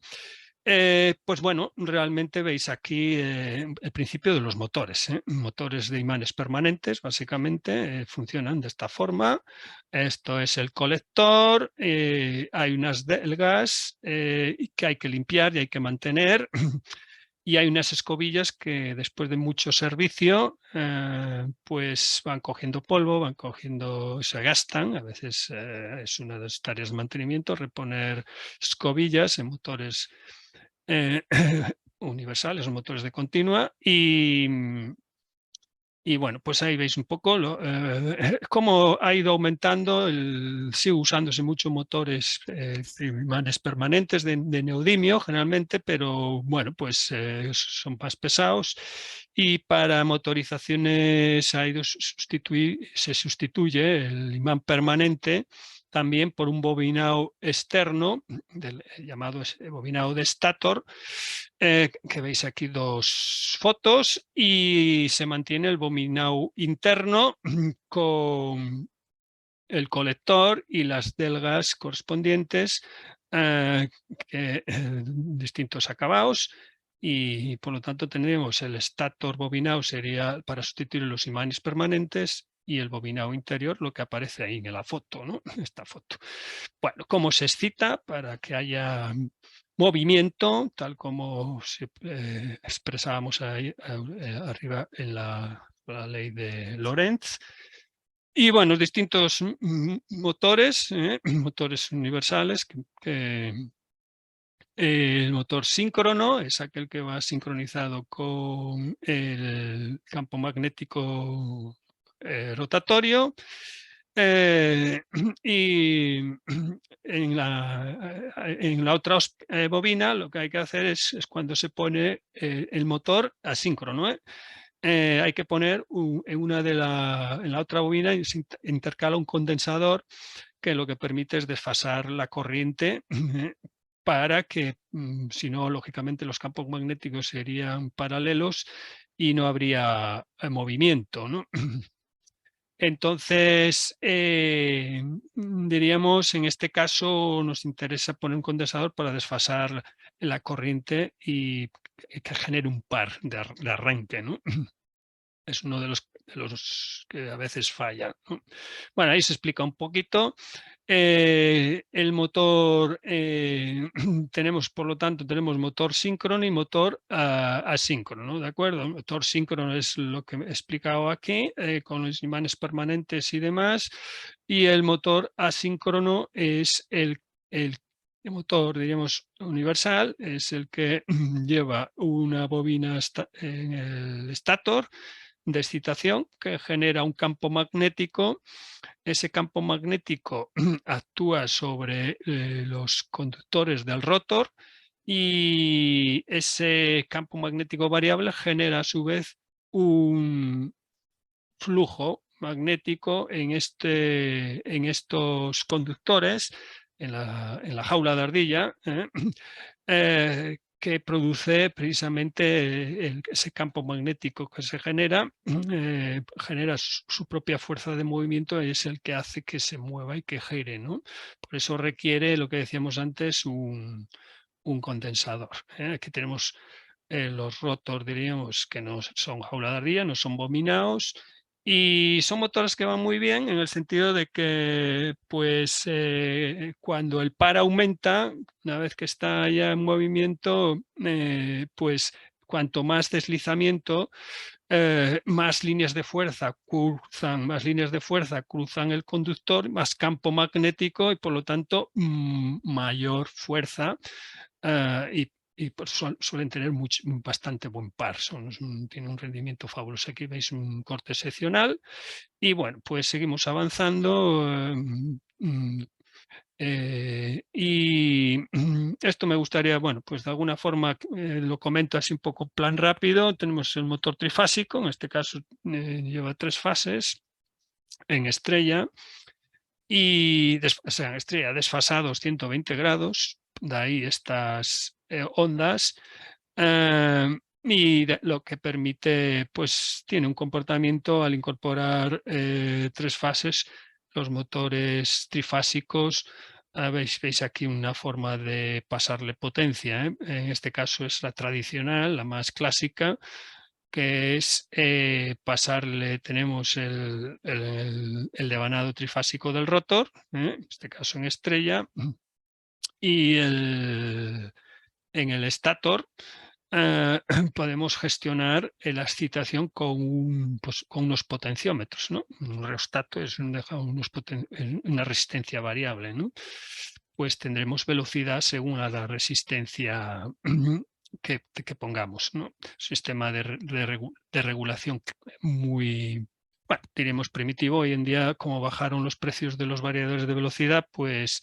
Pues bueno, realmente veis aquí el principio de los motores. Motores de imanes permanentes, básicamente, funcionan de esta forma. Esto es el colector, hay unas del gas que hay que limpiar y hay que mantener. Y hay unas escobillas que después de mucho servicio pues van cogiendo polvo, se gastan. A veces es una de las tareas de mantenimiento, reponer escobillas en motores universales o motores de continua Y bueno, pues ahí veis un poco cómo ha ido aumentando, sigue usándose mucho motores imanes permanentes de neodimio generalmente, pero bueno, pues son más pesados y para motorizaciones se sustituye el imán permanente también por un bobinado externo, llamado bobinado de Stator, que veis aquí dos fotos, y se mantiene el bobinado interno con el colector y las delgas correspondientes, distintos acabados, y por lo tanto tendremos el Stator bobinado sería para sustituir los imanes permanentes y el bobinado interior, lo que aparece ahí en la foto, ¿no? Esta foto. Bueno, cómo se excita para que haya movimiento, tal como expresábamos ahí, arriba en la ley de Lorentz. Y bueno, distintos motores, motores universales, el motor síncrono es aquel que va sincronizado con el campo magnético rotatorio. Y en la otra bobina lo que hay que hacer es cuando se pone el motor asíncrono. Hay que poner en la otra bobina y se intercala un condensador que lo que permite es desfasar la corriente para que, si no, lógicamente los campos magnéticos serían paralelos y no habría movimiento, ¿no? Entonces, diríamos, en este caso nos interesa poner un condensador para desfasar la corriente y que genere un par de arranque, ¿no? Es uno de los que a veces falla, ¿no? Bueno, ahí se explica un poquito. El motor, tenemos, por lo tanto, tenemos motor síncrono y motor asíncrono, ¿no? ¿De acuerdo? El motor síncrono es lo que he explicado aquí, con los imanes permanentes y demás, y el motor asíncrono es el motor, diríamos, universal, es el que lleva una bobina en el estator de excitación que genera un campo magnético. Ese campo magnético actúa sobre los conductores del rotor y ese campo magnético variable genera a su vez un flujo magnético en estos conductores, en la jaula de ardilla, que produce precisamente ese campo magnético que se genera, genera su propia fuerza de movimiento y es el que hace que se mueva y que gire, ¿no? Por eso requiere lo que decíamos antes, un condensador. Aquí tenemos los rotor, diríamos, que no son jaula de ardilla, no son bobinados, y son motores que van muy bien en el sentido de que, pues, cuando el par aumenta, una vez que está ya en movimiento, pues, cuanto más deslizamiento, más líneas de fuerza cruzan el conductor, más campo magnético y, por lo tanto, mayor fuerza. Y pues suelen tener bastante buen par, tienen un rendimiento fabuloso. Aquí veis un corte seccional y bueno, pues seguimos avanzando. Y esto me gustaría, bueno, pues de alguna forma lo comento así un poco plan rápido. Tenemos el motor trifásico, en este caso lleva 3 fases en estrella y o sea, en estrella desfasados 120 grados, de ahí estas ondas. Y lo que permite, pues tiene un comportamiento al incorporar 3 fases, los motores trifásicos. Veis aquí una forma de pasarle potencia, ¿eh? En este caso es la tradicional, la más clásica, que es pasarle, tenemos el devanado trifásico del rotor, en este caso en estrella, y en el estator podemos gestionar la excitación pues, con unos potenciómetros, ¿no? Un reostato es una resistencia variable, ¿no? Pues tendremos velocidad según la resistencia que pongamos, ¿no? Sistema de regulación muy, bueno, diremos primitivo. Hoy en día, como bajaron los precios de los variadores de velocidad, pues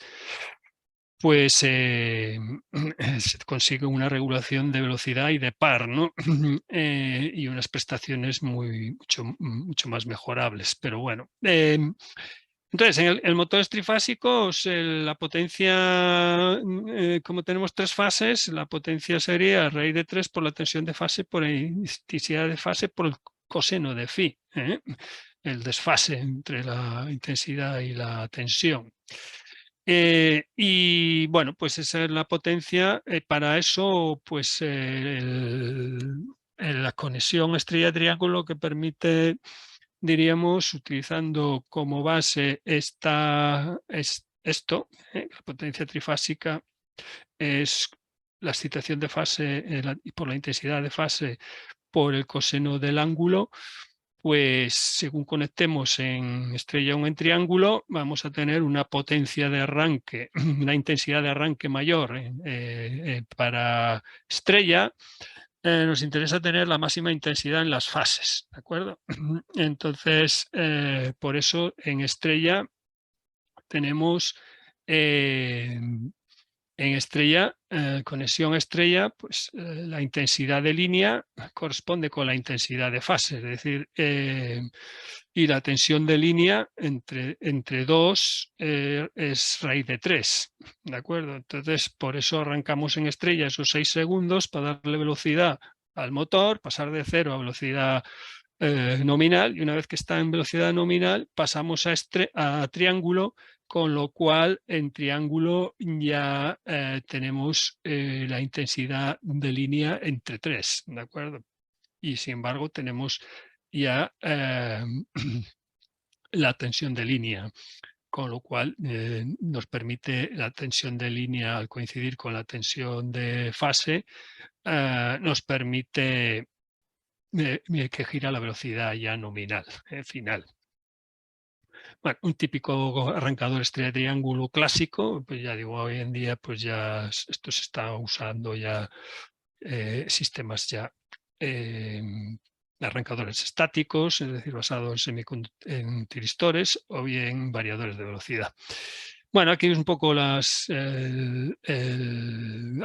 se consigue una regulación de velocidad y de par, ¿no? Y unas prestaciones mucho más mejorables. Pero bueno, entonces, en el motor trifásico, la potencia, como tenemos tres fases, la potencia sería raíz de 3 por la tensión de fase por intensidad de fase por el coseno de phi, el desfase entre la intensidad y la tensión. Y bueno, pues esa es la potencia. Para eso, pues la conexión estrella-triángulo que permite, diríamos, utilizando como base esto, la potencia trifásica es la excitación de fase por la intensidad de fase por el coseno del ángulo. Pues según conectemos en estrella o en triángulo, vamos a tener una potencia de arranque, una intensidad de arranque mayor para estrella. Nos interesa tener la máxima intensidad en las fases, ¿de acuerdo? Entonces, por eso en estrella tenemos en estrella, conexión estrella, pues la intensidad de línea corresponde con la intensidad de fase, es decir, y la tensión de línea entre dos es raíz de 3, ¿de acuerdo? Entonces, por eso arrancamos en estrella esos 6 segundos para darle velocidad al motor, pasar de 0 a velocidad nominal, y una vez que está en velocidad nominal pasamos a triángulo, con lo cual en triángulo ya tenemos la intensidad de línea entre 3, ¿de acuerdo? Y sin embargo tenemos ya la tensión de línea, con lo cual nos permite la tensión de línea al coincidir con la tensión de fase, nos permite que gira la velocidad ya nominal, final. Bueno, un típico arrancador estrella triángulo clásico, pues ya digo, hoy en día pues ya esto se está usando ya sistemas ya arrancadores estáticos, es decir, basados en tiristores o bien variadores de velocidad. Bueno, aquí es un poco hay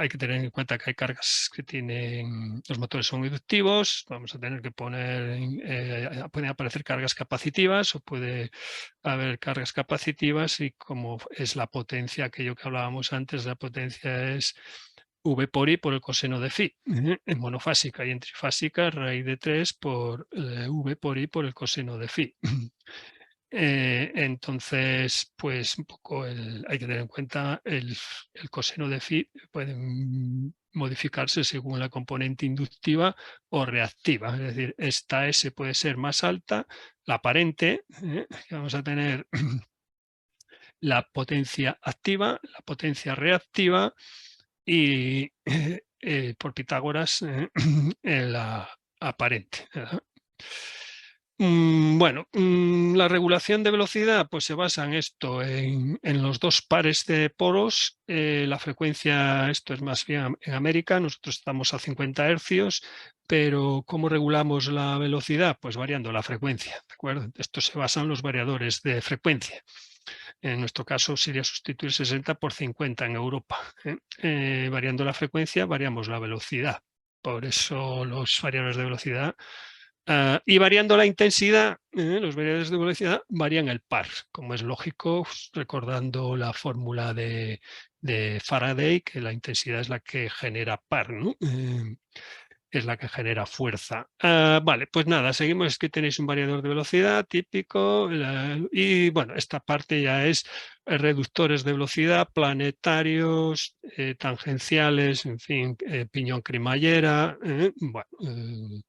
que tener en cuenta que hay cargas que tienen, los motores son inductivos, vamos a tener que pueden aparecer cargas capacitivas o puede haber cargas capacitivas, y como es la potencia, aquello que hablábamos antes, la potencia es V por I por el coseno de phi, en monofásica, y en trifásica raíz de 3 por V por I por el coseno de phi. Entonces, pues un poco hay que tener en cuenta el coseno de phi puede modificarse según la componente inductiva o reactiva. Es decir, esta S puede ser más alta, la aparente, que vamos a tener la potencia activa, la potencia reactiva y por Pitágoras la aparente. Bueno, la regulación de velocidad pues se basa en esto, en los dos pares de poros. La frecuencia, esto es más bien en América, nosotros estamos a 50 hercios, pero ¿cómo regulamos la velocidad? Pues variando la frecuencia, ¿de acuerdo? Esto se basa en los variadores de frecuencia. En nuestro caso sería sustituir 60 por 50 en Europa. Variando la frecuencia, variamos la velocidad. Por eso los variadores de velocidad. Y variando la intensidad, los variadores de velocidad varían el par, como es lógico, recordando la fórmula de Faraday, que la intensidad es la que genera par, ¿no? Es la que genera fuerza. Vale, pues nada, seguimos. Es que tenéis un variador de velocidad típico, y bueno, esta parte ya es reductores de velocidad, planetarios, tangenciales, en fin, piñón cremallera, bueno,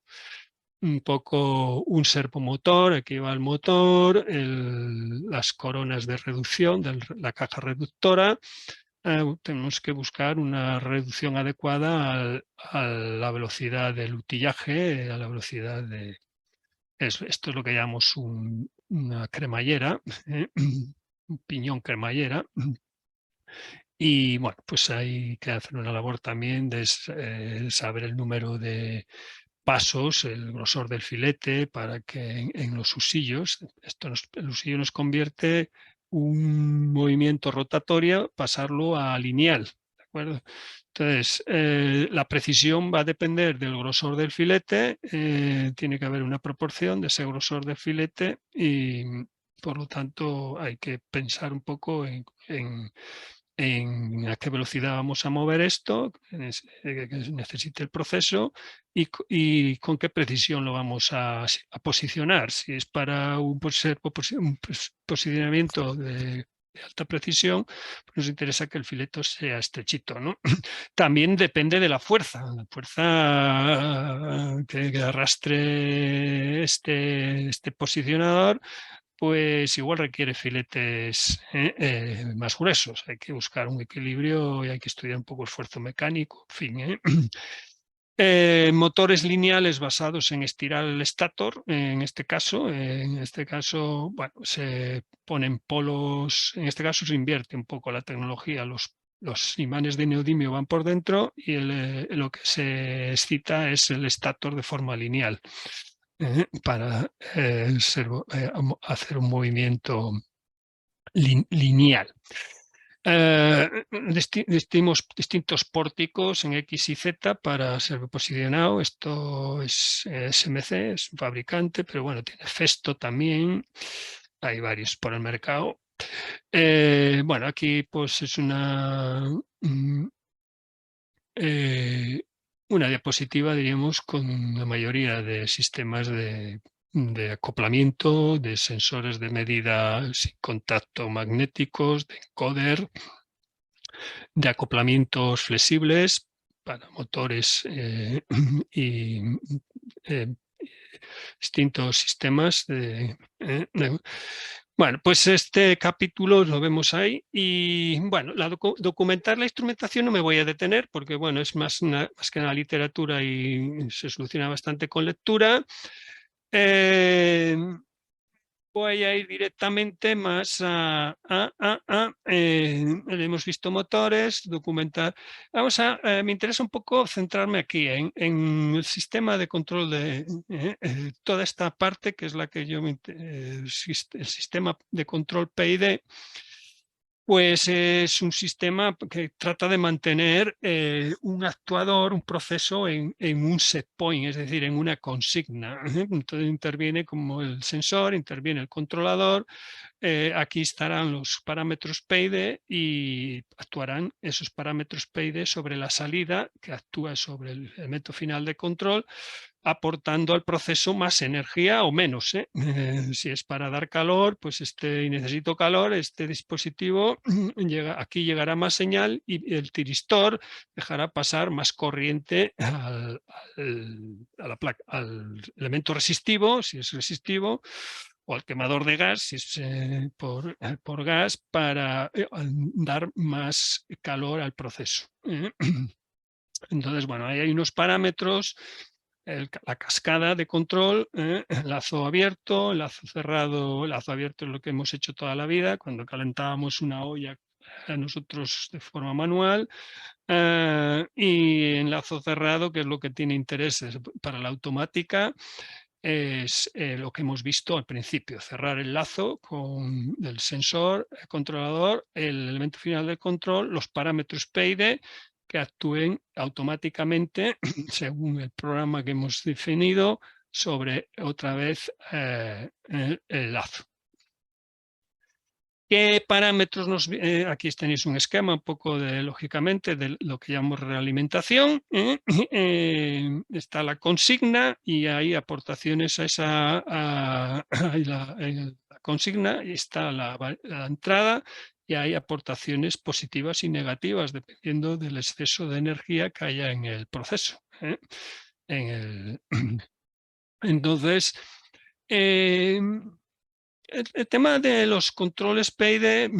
un poco un servomotor, aquí va el motor, las coronas de reducción de la caja reductora. Tenemos que buscar una reducción adecuada a la velocidad del utillaje, a la velocidad de... Esto es lo que llamamos una cremallera, un piñón cremallera. Y bueno, pues hay que hacer una labor también de saber el número de pasos, el grosor del filete, para que en los usillos, el usillo nos convierte un movimiento rotatorio, pasarlo a lineal, ¿de acuerdo? Entonces, la precisión va a depender del grosor del filete, tiene que haber una proporción de ese grosor del filete y, por lo tanto, hay que pensar un poco en a qué velocidad vamos a mover esto, que necesite el proceso y con qué precisión lo vamos a posicionar. Si es para un posicionamiento de alta precisión, pues nos interesa que el filete sea estrechito, ¿no? También depende de la fuerza que arrastre este posicionador, pues igual requiere filetes más gruesos. Hay que buscar un equilibrio y hay que estudiar un poco esfuerzo mecánico, en fin. Motores lineales basados en estirar el estator, en este caso, bueno, se ponen polos, en este caso se invierte un poco la tecnología, los imanes de neodimio van por dentro y lo que se excita es el estator de forma lineal para hacer un movimiento lineal. Distintos pórticos en X y Z para ser posicionado. Esto es SMC, es un fabricante, pero bueno, tiene Festo también. Hay varios por el mercado. Bueno, aquí pues es una diapositiva, diríamos, con la mayoría de sistemas de acoplamiento, de sensores de medida sin contacto magnéticos, de encoder, de acoplamientos flexibles para motores y eh, distintos sistemas Bueno, pues este capítulo lo vemos ahí y bueno, documentar la instrumentación no me voy a detener porque bueno, es más que una literatura y se soluciona bastante con lectura. Voy a ir directamente más hemos visto motores, documentar. Me interesa un poco centrarme aquí en el sistema de control de toda esta parte que es la que el sistema de control PID. Pues es un sistema que trata de mantener un actuador, un proceso en un set point, es decir, en una consigna. Entonces interviene como el sensor, interviene el controlador. Aquí estarán los parámetros PID y actuarán esos parámetros PID sobre la salida que actúa sobre el elemento final de control, aportando al proceso más energía o menos. Si es para dar calor, pues y necesito calor, este dispositivo aquí llegará más señal y el tiristor dejará pasar más corriente al elemento resistivo, si es resistivo, o al quemador de gas, si es por gas, para dar más calor al proceso. Entonces, bueno, ahí hay unos parámetros, la cascada de control, lazo abierto, lazo cerrado. Lazo abierto es lo que hemos hecho toda la vida, cuando calentábamos una olla nosotros de forma manual, y en lazo cerrado, que es lo que tiene interés para la automática, es lo que hemos visto al principio, cerrar el lazo con el sensor, el controlador, el elemento final del control, los parámetros PID que actúen automáticamente según el programa que hemos definido sobre otra vez el lazo. ¿Qué parámetros aquí tenéis un esquema un poco lógicamente, de lo que llamamos realimentación. Está la consigna y hay aportaciones a la consigna, y está la entrada y hay aportaciones positivas y negativas dependiendo del exceso de energía que haya en el proceso. Entonces, el tema de los controles PID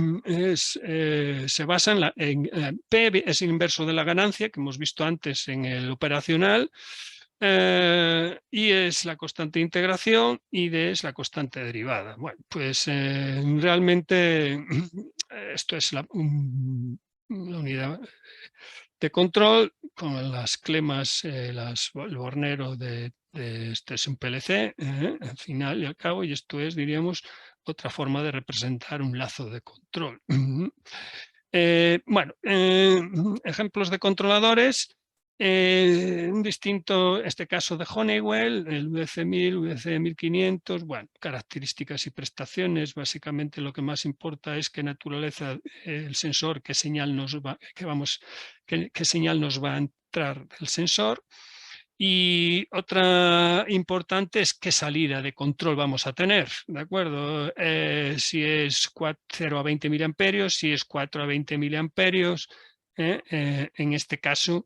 se basa P es el inverso de la ganancia, que hemos visto antes en el operacional, I es la constante de integración y D es la constante derivada. Bueno, pues realmente esto es la unidad de control con las clemas, el bornero este es un PLC, al final y al cabo, y esto es, diríamos, otra forma de representar un lazo de control. Bueno, ejemplos de controladores. Un distinto, este caso de Honeywell, el VC1000, VC1500, bueno, características y prestaciones, básicamente lo que más importa es qué naturaleza el sensor, qué señal nos va, qué señal nos va a entrar del sensor. Y otra importante es qué salida de control vamos a tener, ¿de acuerdo? Si es 0 a 20 miliamperios, si es 4 a 20 miliamperios, en este caso,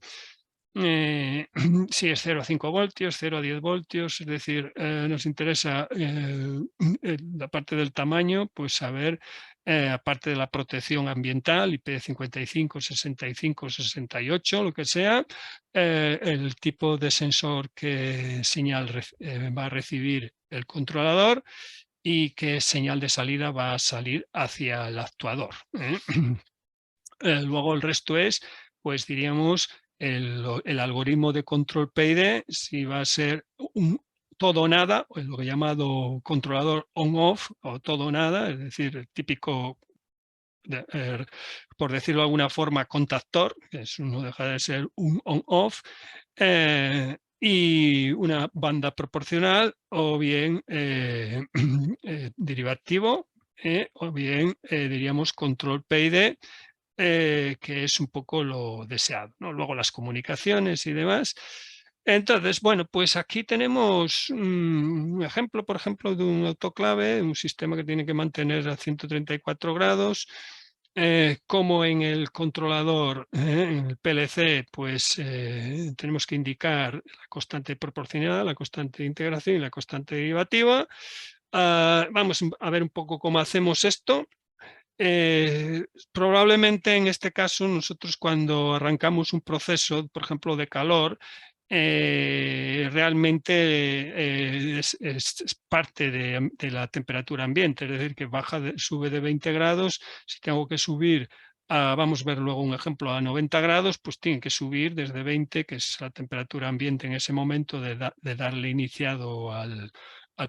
si es 0 a 5 voltios, 0 a 10 voltios, es decir, nos interesa la parte del tamaño, pues saber, aparte de la protección ambiental, IP55, 65, 68, lo que sea, el tipo de sensor que señal va a recibir el controlador y qué señal de salida va a salir hacia el actuador. Luego el resto es, pues diríamos, el algoritmo de control PID, si va a ser todo o nada, o lo llamado controlador on-off o todo o nada, es decir, el típico, por decirlo de alguna forma, contactor, que no deja de ser un on-off, y una banda proporcional o bien derivativo, o bien diríamos control PID, que es un poco lo deseado, ¿no? Luego las comunicaciones y demás. Entonces, bueno, pues aquí tenemos un ejemplo, por ejemplo, de un autoclave, un sistema que tiene que mantener a 134 grados, como en el controlador, en el PLC, pues tenemos que indicar la constante proporcional, la constante de integración y la constante derivativa. Vamos a ver un poco cómo hacemos esto. Probablemente en este caso nosotros cuando arrancamos un proceso, por ejemplo, de calor, realmente es parte de la temperatura ambiente, es decir, que sube de 20 grados, si tengo que subir vamos a ver luego un ejemplo, a 90 grados, pues tiene que subir desde 20, que es la temperatura ambiente en ese momento de darle iniciado al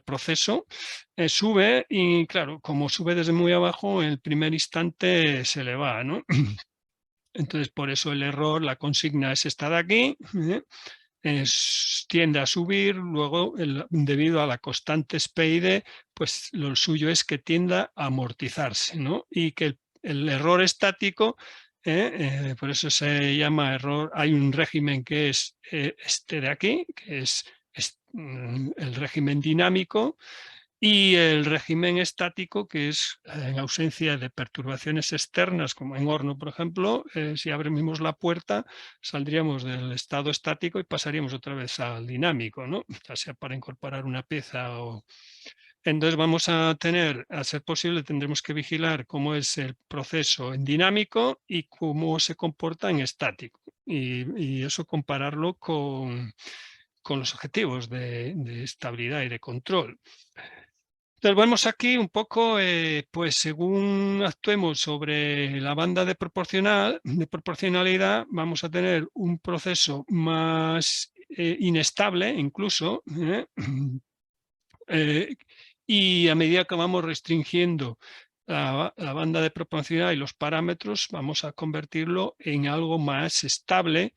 proceso, sube y claro, como sube desde muy abajo, en el primer instante se le va, ¿no? Entonces, por eso el error, la consigna es esta de aquí, tiende a subir, luego debido a la constante SPID, pues lo suyo es que tienda a amortizarse, ¿no? Y que el error estático, por eso se llama error, hay un régimen que es este de aquí, que es el régimen dinámico, y el régimen estático, que es en ausencia de perturbaciones externas, como en horno, por ejemplo, si abrimos la puerta, saldríamos del estado estático y pasaríamos otra vez al dinámico, ¿no? Ya sea para incorporar una pieza o... Entonces vamos a tener, a ser posible, tendremos que vigilar cómo es el proceso en dinámico y cómo se comporta en estático. Y eso compararlo con los objetivos de estabilidad y de control. Entonces vemos aquí un poco, pues según actuemos sobre la banda de proporcionalidad, vamos a tener un proceso más inestable incluso, y a medida que vamos restringiendo la banda de proporcionalidad y los parámetros, vamos a convertirlo en algo más estable,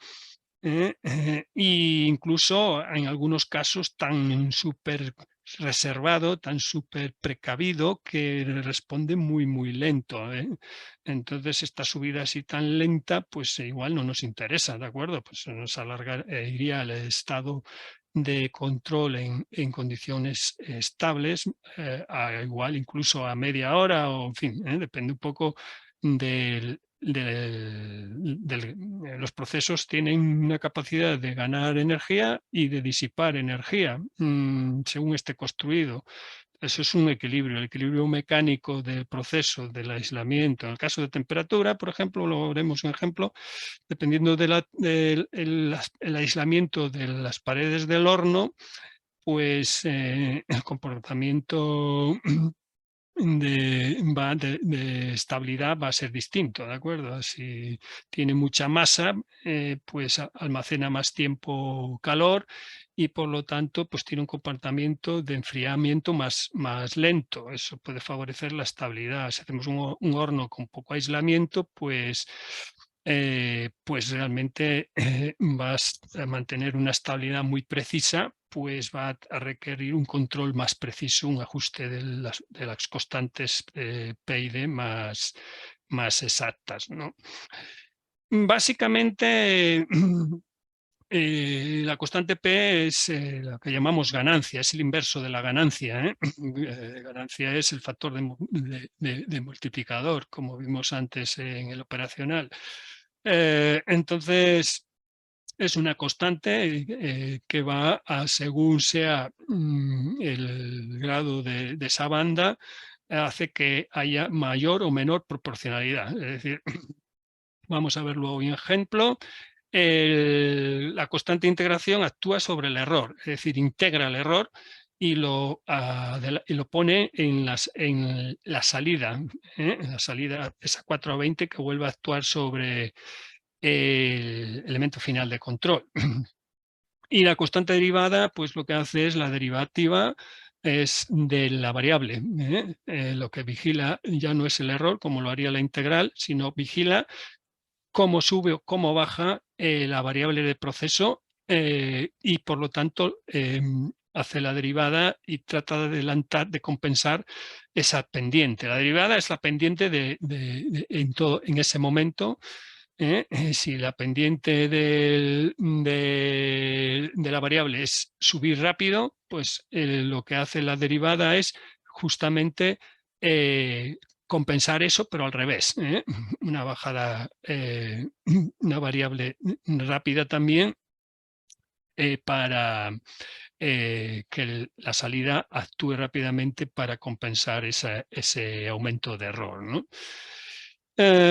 e incluso en algunos casos tan súper reservado, tan súper precavido, que responde muy, muy lento. Entonces, esta subida así tan lenta, pues igual no nos interesa, ¿de acuerdo? Pues nos iría al estado de control en condiciones estables, igual incluso a media hora, o en fin, depende un poco los procesos tienen una capacidad de ganar energía y de disipar energía, según esté construido. Eso es un equilibrio, el equilibrio mecánico del proceso, del aislamiento. En el caso de temperatura, por ejemplo, lo veremos un ejemplo, dependiendo del el aislamiento de las paredes del horno, pues el comportamiento de estabilidad va a ser distinto, ¿de acuerdo? Si tiene mucha masa, pues almacena más tiempo calor y por lo tanto pues tiene un comportamiento de enfriamiento más lento. Eso puede favorecer la estabilidad. Si hacemos un horno con poco aislamiento, pues realmente vas a mantener una estabilidad muy precisa, pues va a requerir un control más preciso, un ajuste de las constantes P y D más exactas, ¿no? Básicamente, la constante P es lo que llamamos ganancia, es el inverso de la ganancia, ¿eh? Ganancia es el factor de multiplicador, como vimos antes en el operacional. Entonces, es una constante que va a, según sea el grado de esa banda, hace que haya mayor o menor proporcionalidad. Es decir, vamos a ver luego un ejemplo. La constante de integración actúa sobre el error, es decir, integra el error y lo pone en la salida, en la salida esa 420 que vuelve a actuar sobre el elemento final de control. Y la constante derivada, pues lo que hace es la derivativa es de la variable. Lo que vigila ya no es el error, como lo haría la integral, sino vigila cómo sube o cómo baja la variable de proceso y por lo tanto hace la derivada y trata de adelantar, de compensar esa pendiente. La derivada es la pendiente en ese momento. Si la pendiente de la variable es subir rápido, pues lo que hace la derivada es justamente compensar eso, pero al revés. Una bajada, una variable rápida también para que la salida actúe rápidamente para compensar ese aumento de error, ¿no?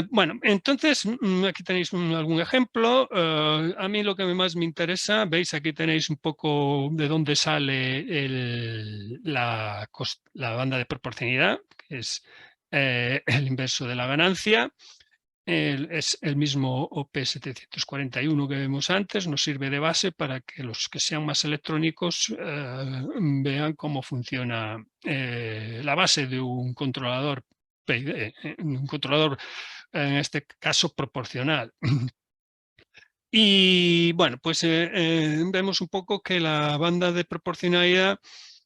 Bueno, entonces aquí tenéis algún ejemplo. A mí lo que más me interesa, veis aquí tenéis un poco de dónde sale la banda de proporcionalidad, que es el inverso de la ganancia. Es el mismo OP741 que vemos antes, nos sirve de base para que los que sean más electrónicos vean cómo funciona la base de un controlador PID, un controlador en este caso proporcional. Y bueno, pues vemos un poco que la banda de proporcionalidad,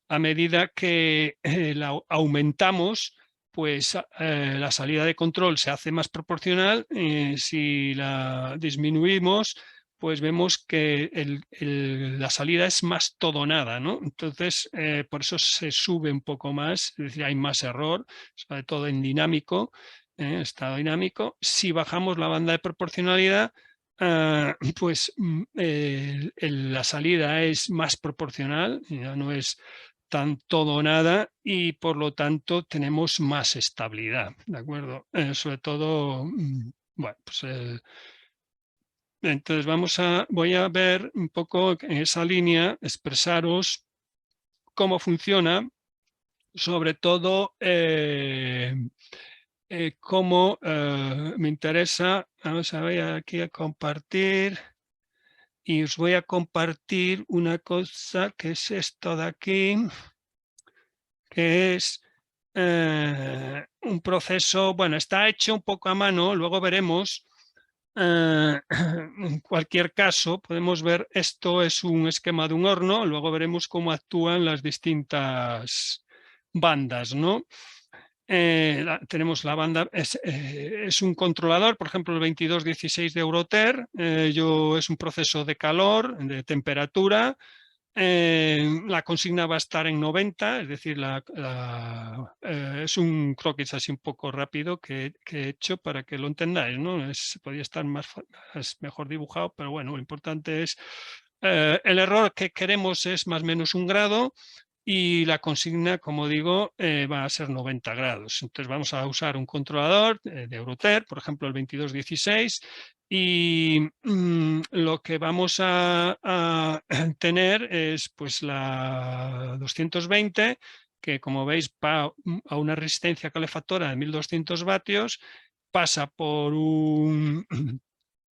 a medida que la aumentamos, pues la salida de control se hace más proporcional. Si la disminuimos, pues vemos que la salida es más todo nada, ¿no? Entonces, por eso se sube un poco más, es decir, hay más error, sobre todo en dinámico, estado dinámico. Si bajamos la banda de proporcionalidad, pues la salida es más proporcional, ya no es tan todo o nada y por lo tanto tenemos más estabilidad, ¿de acuerdo? Sobre todo, bueno, pues entonces voy a ver un poco en esa línea, expresaros cómo funciona, sobre todo cómo me interesa, vamos a ver aquí a compartir. Y os voy a compartir una cosa que es esto de aquí, que es un proceso, bueno, está hecho un poco a mano, luego veremos. En cualquier caso, podemos ver, esto es un esquema de un horno, luego veremos cómo actúan las distintas bandas, ¿no? Tenemos la banda, es un controlador, por ejemplo, el 2216 de Euroter, es un proceso de calor, de temperatura, la consigna va a estar en 90, es decir, es un croquis así un poco rápido que he hecho para que lo entendáis, ¿no? Podría estar más mejor dibujado, pero bueno, lo importante es, el error que queremos es más o menos 1 grado, y la consigna, como digo, va a ser 90 grados. Entonces vamos a usar un controlador de Euroter, por ejemplo el 2216, y lo que vamos a tener es pues la 220, que, como veis, va a una resistencia calefactora de 1200 vatios, pasa por un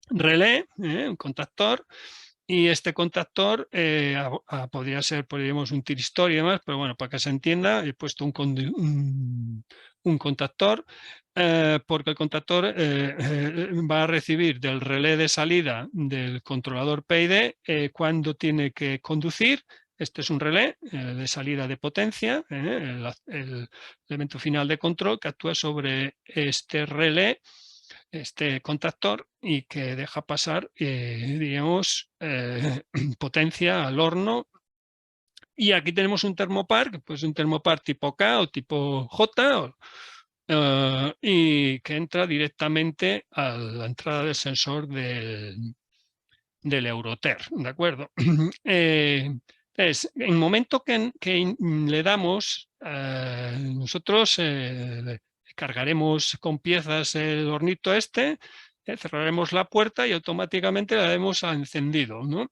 relé, un contactor, y este contactor podría ser, podríamos, un tiristor y demás, pero bueno, para que se entienda, he puesto un contactor, porque el contactor va a recibir del relé de salida del controlador PID cuando tiene que conducir. Este es un relé de salida de potencia, el elemento final de control que actúa sobre este relé, este contactor, y que deja pasar, digamos, potencia al horno. Y aquí tenemos un termopar, que puede ser un termopar tipo K o tipo J, y que entra directamente a la entrada del sensor del Euroter, ¿de acuerdo? En el momento que le damos, nosotros cargaremos con piezas el hornito este, cerraremos la puerta y automáticamente la haremos a encendido, ¿no?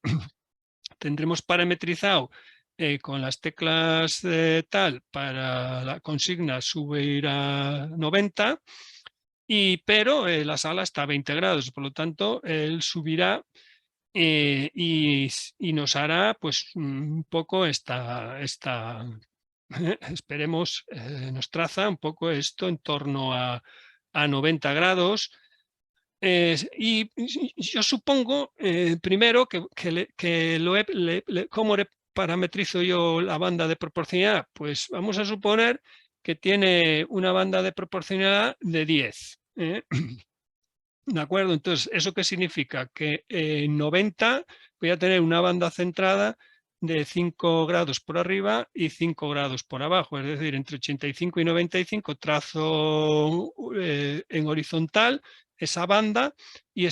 Tendremos parametrizado con las teclas tal para la consigna subir a 90, pero la sala está a 20 grados, por lo tanto él subirá y nos hará pues un poco esperemos, nos traza un poco esto en torno a 90 grados. Y yo supongo, primero, ¿cómo parametrizo yo la banda de proporcionalidad? Pues vamos a suponer que tiene una banda de proporcionalidad de 10. ¿De acuerdo? Entonces, ¿eso qué significa? Que en 90 voy a tener una banda centrada de 5 grados por arriba y 5 grados por abajo, es decir, entre 85 y 95 trazo en horizontal esa banda y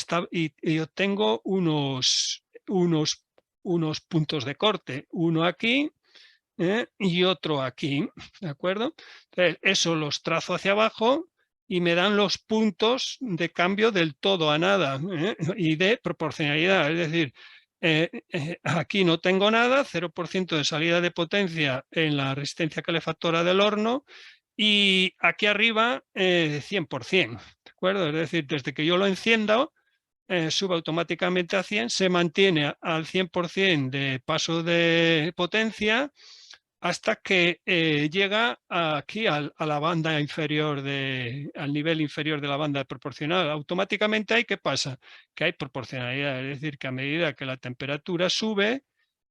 obtengo unos puntos de corte, uno aquí y otro aquí, ¿de acuerdo? Entonces, eso los trazo hacia abajo y me dan los puntos de cambio del todo a nada y de proporcionalidad. Es decir, aquí no tengo nada, 0% de salida de potencia en la resistencia calefactora del horno, y aquí arriba 100%, ¿de acuerdo? Es decir, desde que yo lo enciendo, sube automáticamente a 100, se mantiene al 100% de paso de potencia hasta que llega aquí a la banda inferior, al nivel inferior de la banda proporcional. Automáticamente ahí, ¿qué pasa? Que hay proporcionalidad, es decir, que a medida que la temperatura sube,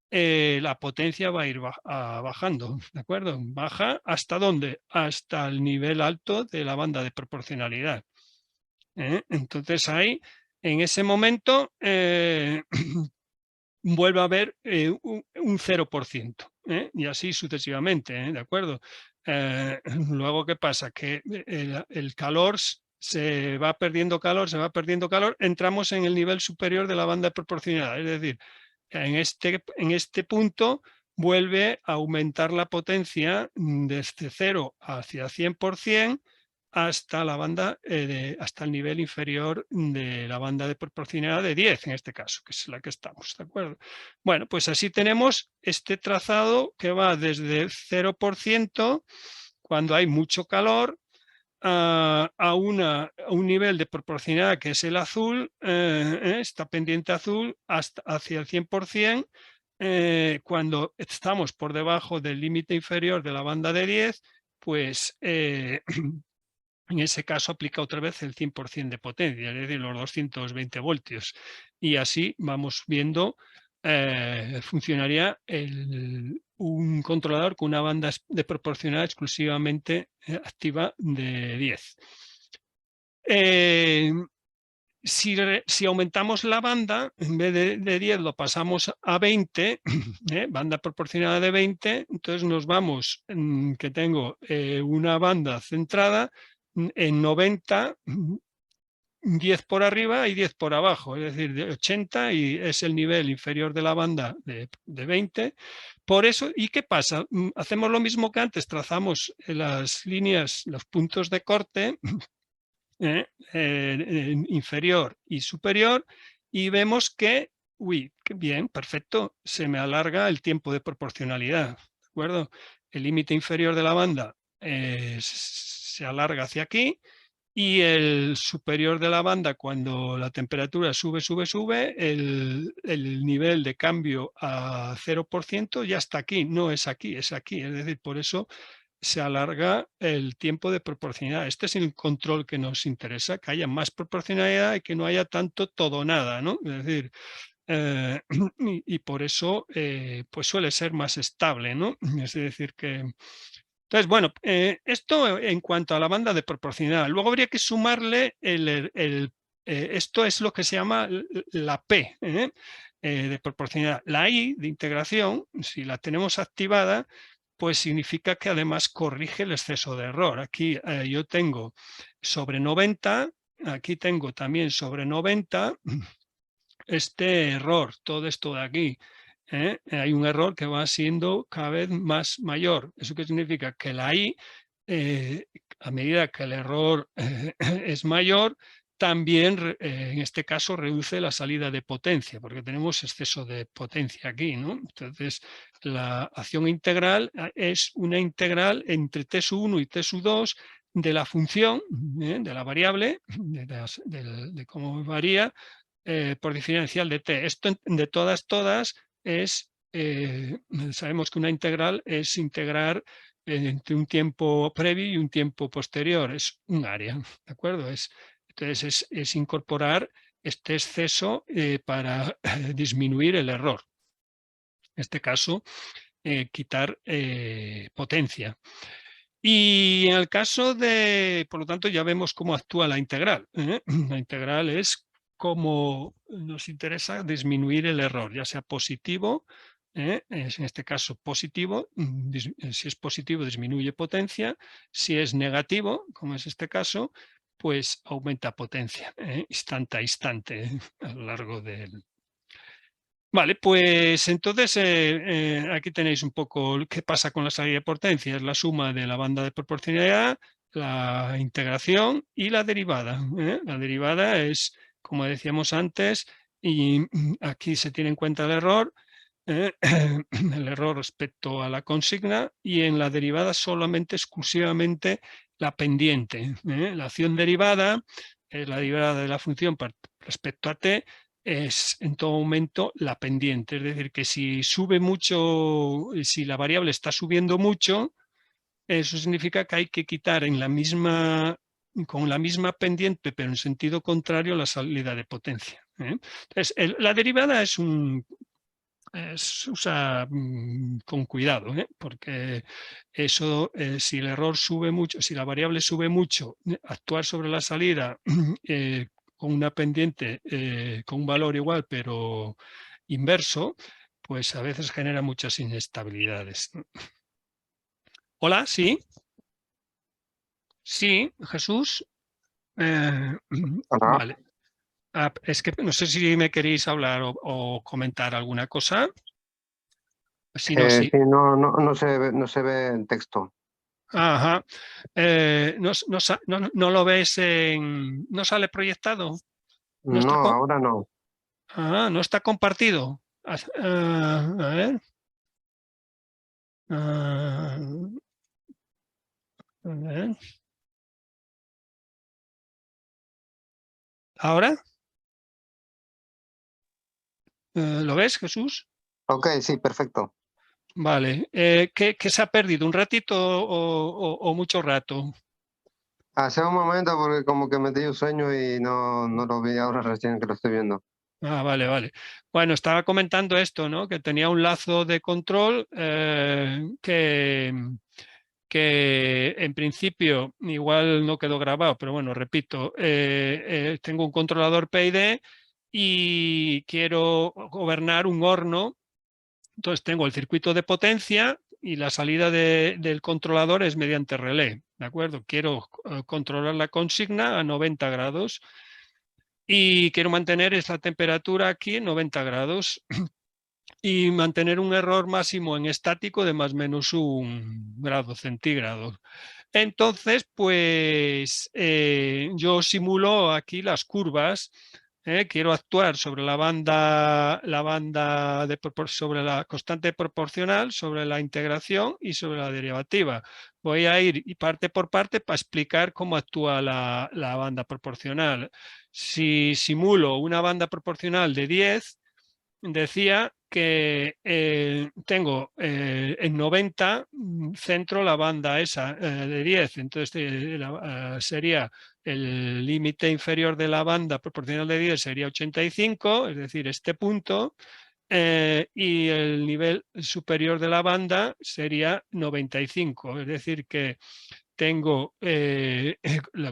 la potencia va a ir bajando, ¿de acuerdo? Baja ¿hasta dónde? Hasta el nivel alto de la banda de proporcionalidad. Entonces ahí, en ese momento, vuelve a haber un 0%, y así sucesivamente, ¿de acuerdo? Luego, ¿qué pasa? Que el calor se va perdiendo calor, entramos en el nivel superior de la banda de proporcionalidad, es decir, en este punto vuelve a aumentar la potencia desde 0 hacia 100%, hasta la banda, hasta el nivel inferior de la banda de proporcionalidad de 10, en este caso, que es la que estamos, ¿de acuerdo? Bueno, pues así tenemos este trazado que va desde 0%, cuando hay mucho calor, a un nivel de proporcionalidad que es el azul, esta pendiente azul, hacia el 100%, cuando estamos por debajo del límite inferior de la banda de 10, pues en ese caso aplica otra vez el 100% de potencia, es decir, los 220 voltios. Y así vamos viendo, funcionaría un controlador con una banda de proporcional exclusivamente activa de 10. Si aumentamos la banda, en vez de 10 lo pasamos a 20, banda proporcionada de 20, entonces nos vamos, que tengo una banda centrada en 90, 10 por arriba y 10 por abajo, es decir, de 80, y es el nivel inferior de la banda de 20. Por eso, ¿y qué pasa? Hacemos lo mismo que antes, trazamos las líneas, los puntos de corte, inferior y superior, y vemos que, uy, qué bien, perfecto, se me alarga el tiempo de proporcionalidad, ¿de acuerdo? el límite inferior de la banda se alarga hacia aquí, y el superior de la banda, cuando la temperatura sube, el nivel de cambio a 0% ya está aquí, no es aquí, es aquí. Es decir, por eso se alarga el tiempo de proporcionalidad. Este es el control que nos interesa, que haya más proporcionalidad y que no haya tanto todo o nada, ¿no? Es decir, y por eso pues suele ser más estable, ¿no? Es decir, que... Entonces, bueno, esto en cuanto a la banda de proporcionalidad. Luego habría que sumarle esto es lo que se llama la P de proporcionalidad. La I de integración, si la tenemos activada, pues significa que además corrige el exceso de error. Aquí yo tengo sobre 90, aquí tengo también sobre 90 este error, todo esto de aquí. Hay un error que va siendo cada vez más mayor. ¿Eso qué significa? Que la I, a medida que el error es mayor, también en este caso reduce la salida de potencia, porque tenemos exceso de potencia aquí, ¿no? Entonces, la acción integral es una integral entre t sub 1 y t sub 2 de la función, de la variable, de cómo varía, por diferencial de t. Esto de todas es, sabemos que una integral es integrar entre un tiempo previo y un tiempo posterior, es un área, ¿de acuerdo? Entonces es incorporar este exceso para disminuir el error. En este caso, quitar potencia. Y en el caso de, por lo tanto, ya vemos cómo actúa la integral. La integral es cómo nos interesa disminuir el error, ya sea positivo, es en este caso positivo, si es positivo disminuye potencia, si es negativo, como es este caso, pues aumenta potencia, instante a instante a lo largo del... Vale, pues entonces aquí tenéis un poco qué pasa con la salida de potencia. Es la suma de la banda de proporcionalidad, la integración y la derivada. La derivada es, como decíamos antes, y aquí se tiene en cuenta el error, el error respecto a la consigna, y en la derivada solamente, exclusivamente, la pendiente. La acción derivada es la derivada de la función respecto a t, es en todo momento la pendiente. Es decir, que si sube mucho, si la variable está subiendo mucho, eso significa que hay que quitar con la misma pendiente, pero en sentido contrario, la salida de potencia. Entonces, la derivada se usa con cuidado, porque eso, si el error sube mucho, si la variable sube mucho, actuar sobre la salida con una pendiente con un valor igual pero inverso, pues a veces genera muchas inestabilidades. Hola, sí, sí, Jesús. Ajá. Vale. Es que no sé si me queréis hablar o comentar alguna cosa. Si no, sí. Sí, no se ve en texto. Ajá. No lo ves no sale proyectado, no No, está, ahora no. no está compartido. A ver. Ah, a ver. ¿Ahora? ¿Lo ves, Jesús? Ok, sí, perfecto. Vale. ¿Qué se ha perdido? ¿Un ratito o mucho rato? Hace un momento porque como que me dio sueño y no lo vi ahora recién que lo estoy viendo. Vale, vale. Bueno, estaba comentando esto, ¿no? Que tenía un lazo de control que en principio igual no quedó grabado, pero bueno, repito, tengo un controlador PID y quiero gobernar un horno. Entonces tengo el circuito de potencia y la salida del controlador es mediante relé, ¿de acuerdo? Quiero controlar la consigna a 90 grados y quiero mantener esa temperatura aquí en 90 grados y mantener un error máximo en estático de más o menos 1 grado centígrado. Entonces, pues yo simulo aquí las curvas quiero actuar sobre sobre la constante proporcional, sobre la integración y sobre la derivativa. Voy a ir parte por parte para explicar cómo actúa la banda proporcional. Si simulo una banda proporcional de 10, decía que tengo en 90 centro la banda esa de 10, entonces sería el límite inferior de la banda proporcional de 10 sería 85, es decir, este punto, y el nivel superior de la banda sería 95, es decir, que tengo,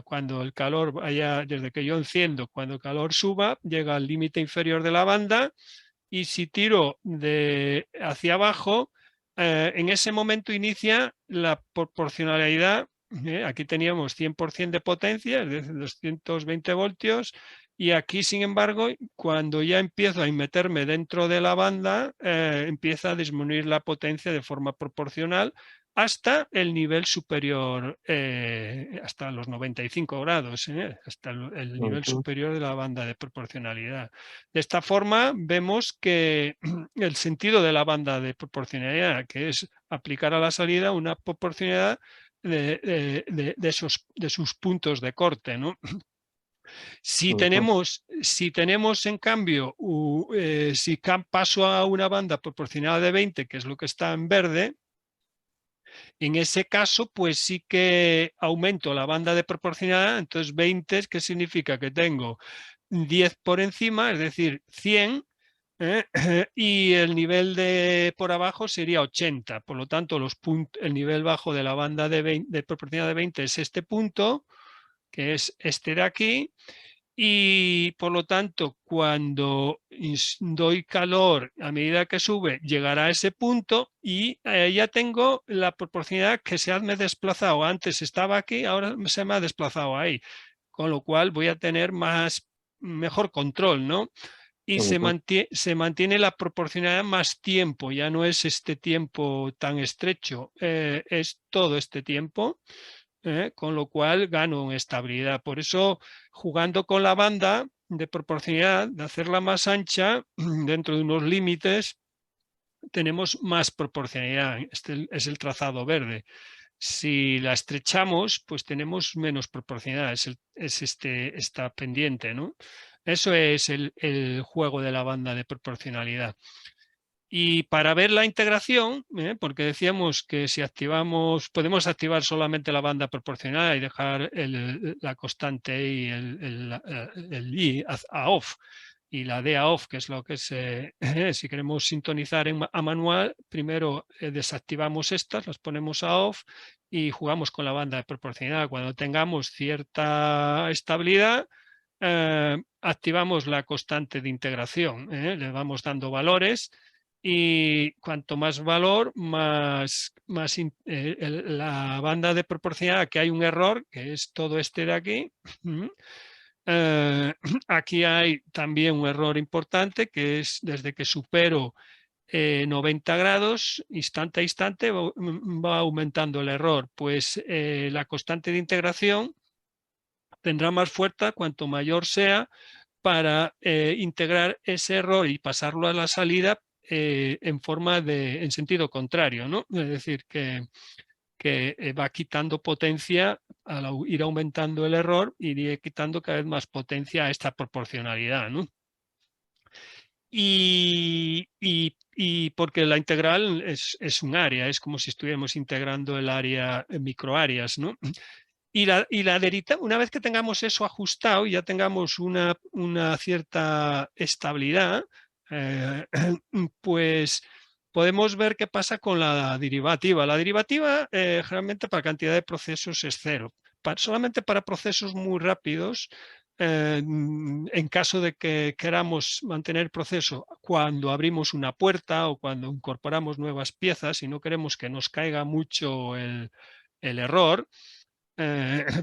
cuando el calor vaya, desde que yo enciendo, cuando el calor suba, llega al límite inferior de la banda, y si tiro hacia abajo, en ese momento inicia la proporcionalidad. Aquí teníamos 100% de potencia, es decir, 220 voltios, y aquí, sin embargo, cuando ya empiezo a meterme dentro de la banda, empieza a disminuir la potencia de forma proporcional hasta el nivel superior, hasta los 95 grados, hasta el nivel Ujú. superior de la banda de proporcionalidad. De esta forma, vemos que el sentido de la banda de proporcionalidad, que es aplicar a la salida una proporcionalidad de sus puntos de corte, ¿no? Si Ujú. tenemos, en cambio, si paso a una banda proporcional de 20, que es lo que está en verde, en ese caso, pues sí que aumento la banda de proporcionalidad. Entonces 20, ¿qué significa? Que tengo 10 por encima, es decir, 100, y el nivel por abajo sería 80. Por lo tanto, el nivel bajo de la banda de proporcionalidad de 20 es este punto, que es este de aquí, y por lo tanto, cuando doy calor a medida que sube, llegará a ese punto, y ya tengo la proporcionalidad que se ha desplazado. Antes estaba aquí, ahora se me ha desplazado ahí, con lo cual voy a tener mejor control, ¿no? Y Ujú. se mantiene la proporcionalidad más tiempo, ya no es este tiempo tan estrecho, es todo este tiempo. Con lo cual gano en estabilidad. Por eso, jugando con la banda de proporcionalidad, de hacerla más ancha, dentro de unos límites, tenemos más proporcionalidad. Este es el trazado verde. Si la estrechamos, pues tenemos menos proporcionalidad. Esta pendiente, ¿no? Eso es el juego de la banda de proporcionalidad. Y para ver la integración, porque decíamos que si podemos activar solamente la banda proporcional y dejar la constante y el I a off, y la D a off, que es lo que si queremos sintonizar a manual, primero desactivamos estas, las ponemos a off y jugamos con la banda de proporcionalidad. Cuando tengamos cierta estabilidad, activamos la constante de integración, le vamos dando valores, y cuanto más valor, la banda de proporcionalidad, que hay un error, que es todo este de aquí. Aquí hay también un error importante, que es desde que supero 90 grados, instante a instante, va aumentando el error. Pues la constante de integración tendrá más fuerza cuanto mayor sea, para integrar ese error y pasarlo a la salida en sentido contrario, ¿no? Es decir, que va quitando potencia al ir aumentando el error, iría quitando cada vez más potencia a esta proporcionalidad, ¿no? Y porque la integral es un área, es como si estuviéramos integrando el área en microáreas, ¿no? Y la derivativa, una vez que tengamos eso ajustado y ya tengamos una cierta estabilidad, pues podemos ver qué pasa con la derivativa. La derivativa generalmente para cantidad de procesos es cero. Solamente para procesos muy rápidos, en caso de que queramos mantener el proceso cuando abrimos una puerta o cuando incorporamos nuevas piezas y no queremos que nos caiga mucho el error,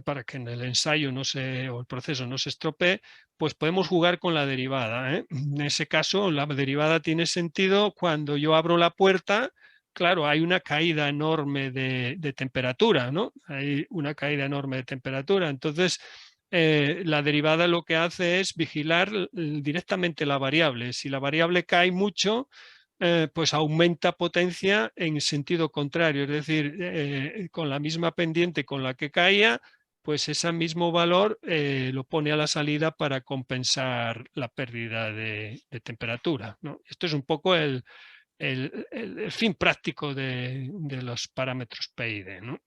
para que en el ensayo o el proceso no se estropee, pues podemos jugar con la derivada. En ese caso, la derivada tiene sentido cuando yo abro la puerta. Claro, hay una caída enorme de temperatura, ¿no? Hay una caída enorme de temperatura. Entonces, la derivada lo que hace es vigilar directamente la variable. Si la variable cae mucho, pues aumenta potencia en sentido contrario, es decir, con la misma pendiente con la que caía, pues ese mismo valor lo pone a la salida para compensar la pérdida de temperatura, ¿no? Esto es un poco el fin práctico de los parámetros PID, ¿no?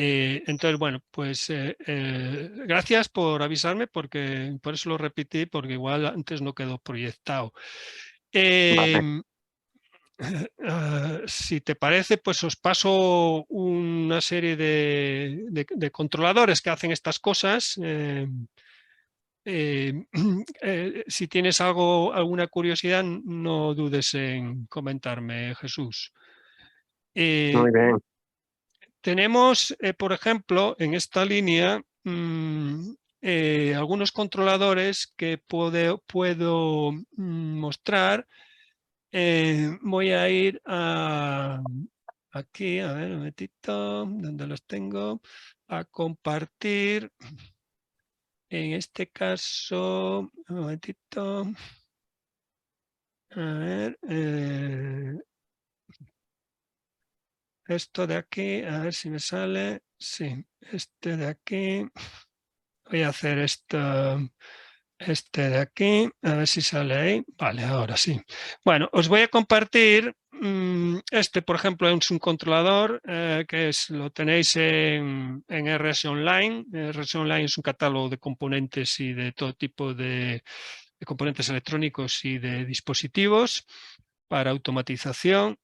Entonces, bueno, pues gracias por avisarme, porque por eso lo repetí, porque igual antes no quedó proyectado. Vale. Si te parece, pues os paso una serie de controladores que hacen estas cosas. Si tienes alguna curiosidad, no dudes en comentarme, Jesús. Muy bien. Tenemos, por ejemplo, en esta línea algunos controladores que puedo mostrar. Voy a ir aquí, a ver un momentito, ¿dónde los tengo? A compartir. En este caso, un momentito. A ver, esto de aquí, a ver si me sale. Sí, este de aquí. Voy a hacer este de aquí, a ver si sale ahí. Vale, ahora sí. Bueno, os voy a compartir este, por ejemplo, es un controlador que lo tenéis en RS Online. RS Online es un catálogo de componentes y de todo tipo de componentes electrónicos y de dispositivos para automatización.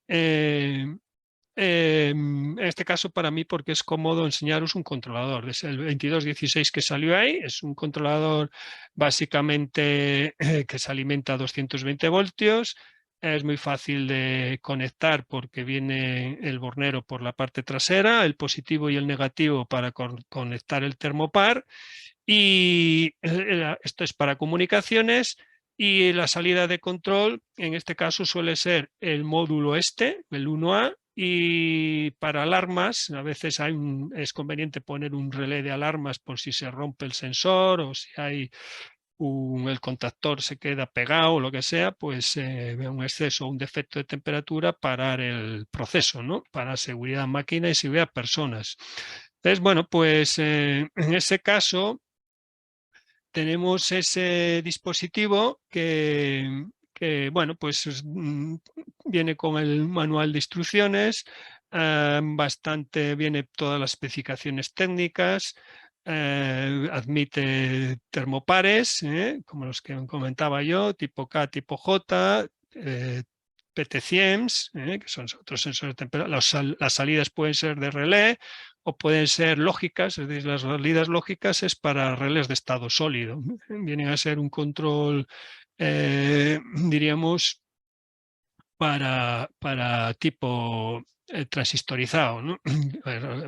En este caso para mí porque es cómodo enseñaros un controlador. Es el 2216 que salió ahí, es un controlador básicamente que se alimenta a 220 voltios, es muy fácil de conectar porque viene el bornero por la parte trasera, el positivo y el negativo para conectar el termopar, y esto es para comunicaciones. Y la salida de control, en este caso, suele ser el módulo este, el 1A, y para alarmas, a veces es conveniente poner un relé de alarmas por si se rompe el sensor o si hay el contactor se queda pegado o lo que sea, pues un exceso o un defecto de temperatura, parar el proceso, ¿no? Para seguridad máquina y seguridad personas. Entonces, bueno, pues en ese caso tenemos ese dispositivo bueno, pues viene con el manual de instrucciones, viene todas las especificaciones técnicas, admite termopares, como los que comentaba yo, tipo K, tipo J, PTCIEMS, que son otros sensores de temperatura. Las salidas pueden ser de relé o pueden ser lógicas, es decir, las salidas lógicas es para relés de estado sólido. Vienen a ser un control, diríamos, para tipo transistorizado, ¿no?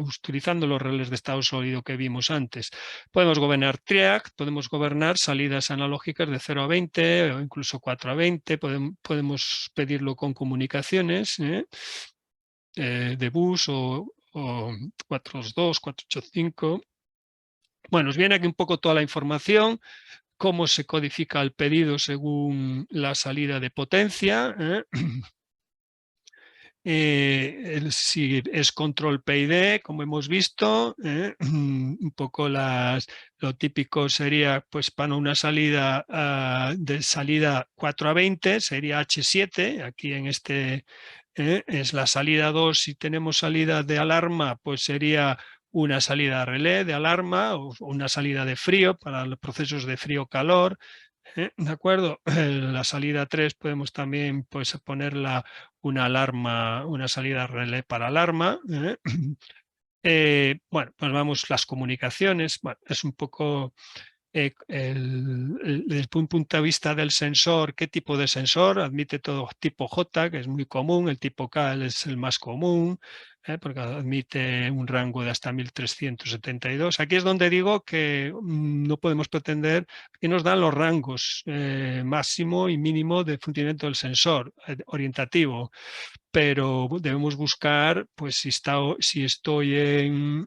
Utilizando los relés de estado sólido que vimos antes. Podemos gobernar TRIAC, podemos gobernar salidas analógicas de 0 a 20 o incluso 4 a 20, podemos pedirlo con comunicaciones de bus o 422, 485. Bueno, os viene aquí un poco toda la información, cómo se codifica el pedido según la salida de potencia. Si es control PID, como hemos visto, un poco lo típico sería, pues para una salida de salida 4 a 20, sería H7, aquí en este es la salida 2. Si tenemos salida de alarma, pues sería una salida relé de alarma o una salida de frío para los procesos de frío-calor. ¿De acuerdo? La salida 3 podemos también pues, ponerla una alarma, una salida relé para alarma. Bueno, pues vamos, las comunicaciones. Bueno, es un poco desde un punto de vista del sensor, ¿qué tipo de sensor? Admite todo tipo J, que es muy común, el tipo K es el más común, porque admite un rango de hasta 1372. Aquí es donde digo que no podemos pretender que nos dan los rangos máximo y mínimo de funcionamiento del sensor orientativo, pero debemos buscar, pues si estoy en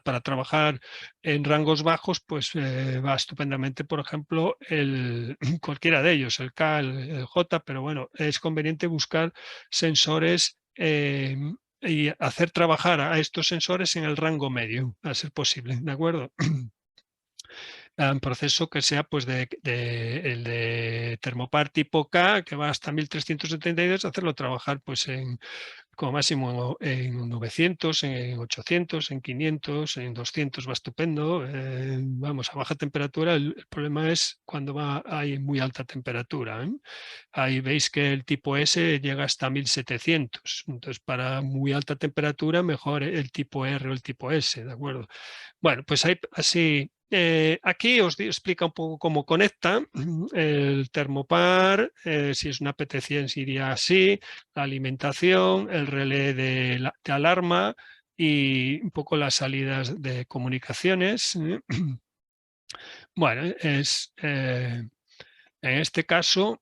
para trabajar en rangos bajos, pues va estupendamente, por ejemplo, cualquiera de ellos, el K, el J, pero bueno, es conveniente buscar sensores y hacer trabajar a estos sensores en el rango medio, a ser posible, ¿de acuerdo? Un proceso que sea pues el de termopar tipo K, que va hasta 1372, hacerlo trabajar pues como máximo en 900, en 800, en 500, en 200 va estupendo. Vamos, a baja temperatura, el problema es cuando hay muy alta temperatura. Ahí veis que el tipo S llega hasta 1700. Entonces, para muy alta temperatura, mejor el tipo R o el tipo S, ¿de acuerdo? Bueno, pues así... aquí os explica un poco cómo conecta el termopar, si es una PTC iría así, la alimentación, el relé de alarma y un poco las salidas de comunicaciones. Bueno, en este caso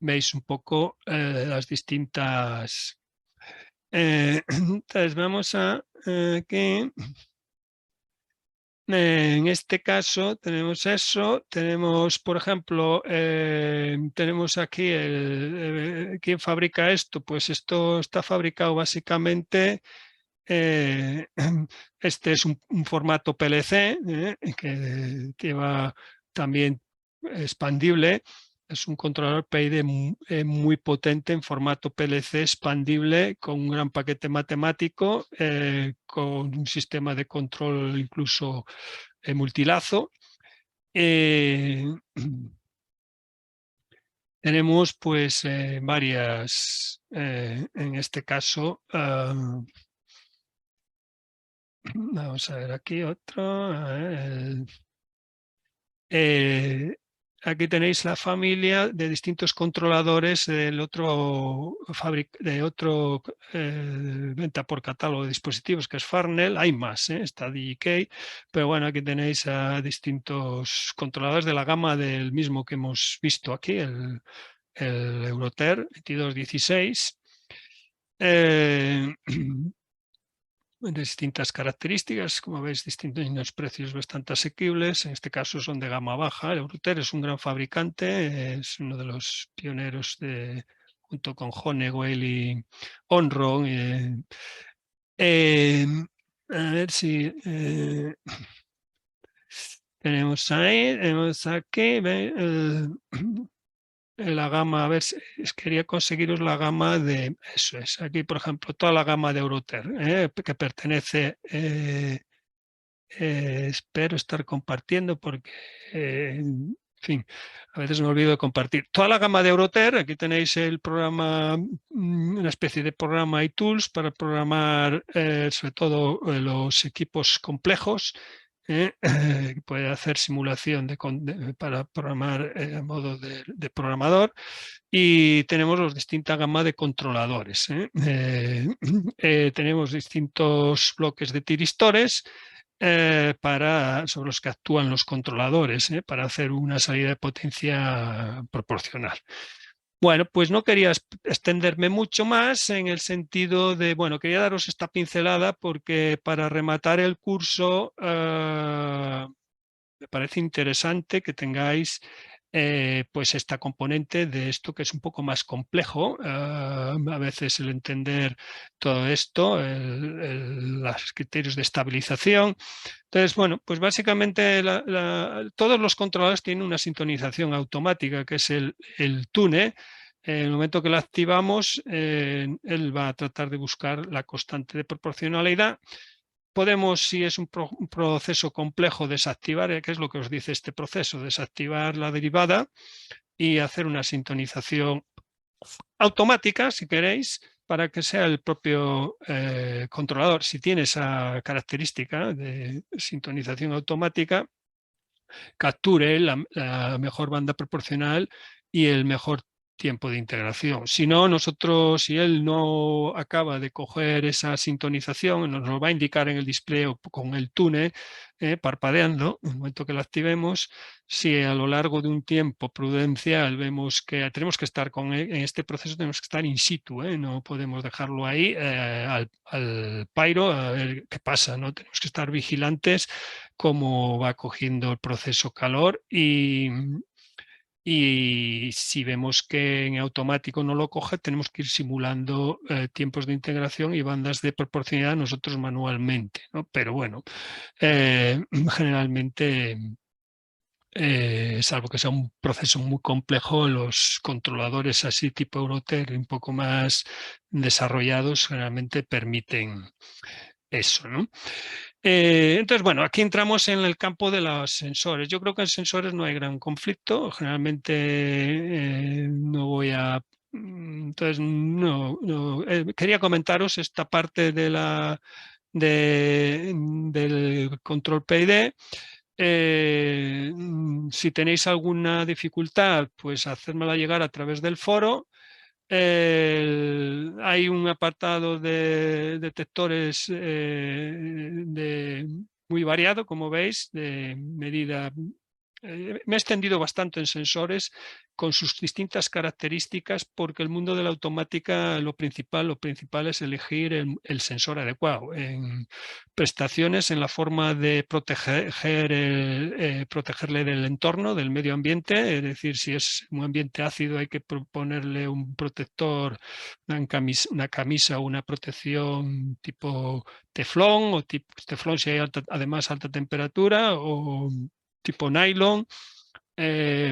veis un poco las distintas... entonces vamos a aquí... En este caso tenemos eso, tenemos, por ejemplo, tenemos aquí ¿quién fabrica esto? Pues esto está fabricado básicamente, este es un formato PLC que lleva también expandible. Es un controlador PID muy potente en formato PLC expandible con un gran paquete matemático, con un sistema de control incluso multilazo. Tenemos pues varias, en este caso, vamos a ver aquí otro. Aquí tenéis la familia de distintos controladores del otro venta por catálogo de dispositivos, que es Farnell. Hay más, está DJK, pero bueno, aquí tenéis a distintos controladores de la gama del mismo que hemos visto aquí, el Euroter 2216. De distintas características, como veis, distintos unos precios bastante asequibles. En este caso son de gama baja. El Euroter es un gran fabricante, es uno de los pioneros junto con Honeywell y Onron. A ver si tenemos ahí, tenemos aquí la gama, a ver, quería conseguiros la gama de, eso es, aquí por ejemplo, toda la gama de Euroter, que pertenece, espero estar compartiendo porque, en fin, a veces me olvido de compartir. Toda la gama de Euroter, aquí tenéis el programa, una especie de programa y tools para programar sobre todo los equipos complejos. Puede hacer simulación para programar a modo de programador, y tenemos las distintas gamas de controladores. Tenemos distintos bloques de tiristores sobre los que actúan los controladores para hacer una salida de potencia proporcional. Bueno, pues no quería extenderme mucho más en el sentido de, bueno, quería daros esta pincelada porque para rematar el curso me parece interesante que tengáis pues esta componente de esto que es un poco más complejo, a veces el entender todo esto, los criterios de estabilización. Entonces, bueno, pues básicamente todos los controladores tienen una sintonización automática, que es el tune. En el momento que lo activamos, él va a tratar de buscar la constante de proporcionalidad. Podemos, si es un proceso complejo, desactivar, ¿qué es lo que os dice este proceso? Desactivar la derivada y hacer una sintonización automática, si queréis, para que sea el propio controlador. Si tiene esa característica de sintonización automática, capture la mejor banda proporcional y el mejor tiempo de integración. Si no, nosotros, si él no acaba de coger esa sintonización, nos va a indicar en el display con el túnel parpadeando, en el momento que lo activemos. Si a lo largo de un tiempo prudencial vemos que tenemos que estar en este proceso, tenemos que estar in situ, no podemos dejarlo ahí al pairo a ver qué pasa, ¿no? Tenemos que estar vigilantes cómo va cogiendo el proceso calor y si vemos que en automático no lo coge, tenemos que ir simulando tiempos de integración y bandas de proporcionalidad nosotros manualmente, ¿no? Pero bueno, generalmente, salvo que sea un proceso muy complejo, los controladores así tipo Euroter, un poco más desarrollados, generalmente permiten eso, ¿no? Entonces, bueno, aquí entramos en el campo de los sensores. Yo creo que en sensores no hay gran conflicto. Generalmente no voy a... Entonces, quería comentaros esta parte del control PID. Si tenéis alguna dificultad, pues hacérmela llegar a través del foro. Hay un apartado de detectores muy variado, como veis, de medida. Me he extendido bastante en sensores con sus distintas características porque el mundo de la automática lo principal es elegir el sensor adecuado. En prestaciones, en la forma de protegerle del entorno, del medio ambiente, es decir, si es un ambiente ácido hay que ponerle un protector, una camisa o una protección tipo teflón o tipo teflón si hay además alta temperatura o tipo nylon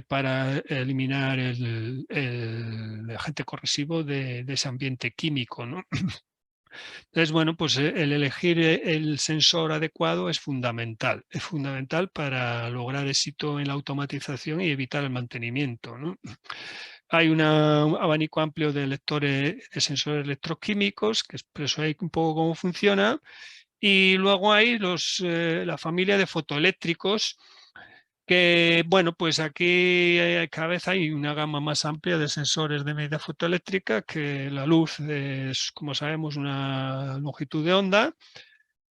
para eliminar el agente corrosivo de ese ambiente químico, ¿no? Entonces, bueno, pues el elegir el sensor adecuado es fundamental para lograr éxito en la automatización y evitar el mantenimiento, ¿no? Hay un abanico amplio de lectores de sensores electroquímicos, que expreso ahí un poco cómo funciona, y luego hay la familia de fotoeléctricos, que bueno, pues aquí cada vez hay una gama más amplia de sensores de medida fotoeléctrica, que la luz es, como sabemos, una longitud de onda,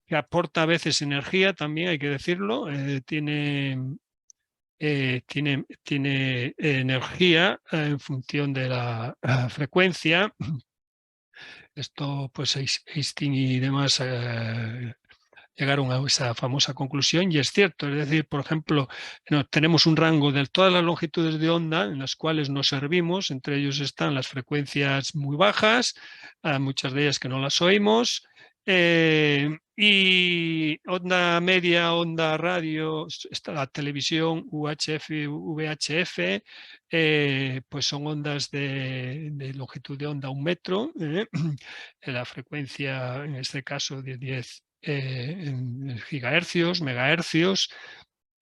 que aporta a veces energía también, hay que decirlo, tiene energía en función de la frecuencia. Esto, pues Einstein y demás llegaron a esa famosa conclusión y es cierto. Es decir, por ejemplo, tenemos un rango de todas las longitudes de onda en las cuales nos servimos. Entre ellos están las frecuencias muy bajas, muchas de ellas que no las oímos, y onda media, onda radio, está la televisión UHF, VHF, pues son ondas de longitud de onda 1 metro, la frecuencia en este caso de 10 en gigahercios, megahercios.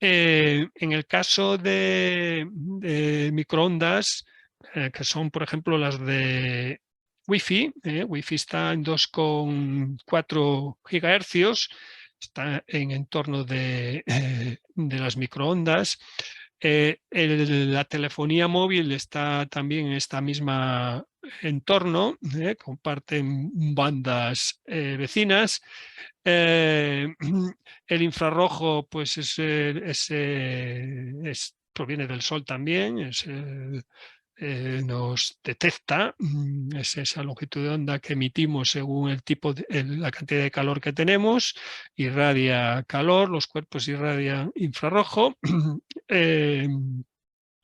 En el caso de microondas, que son por ejemplo las de Wi-Fi, Wi-Fi está en 2,4 gigahercios, está en entorno de las microondas. La telefonía móvil está también en esta misma entorno, comparten bandas vecinas. Eh, el infrarrojo, pues proviene del sol también, nos detecta, es esa longitud de onda que emitimos según el tipo la cantidad de calor que tenemos, irradia calor, los cuerpos irradian infrarrojo.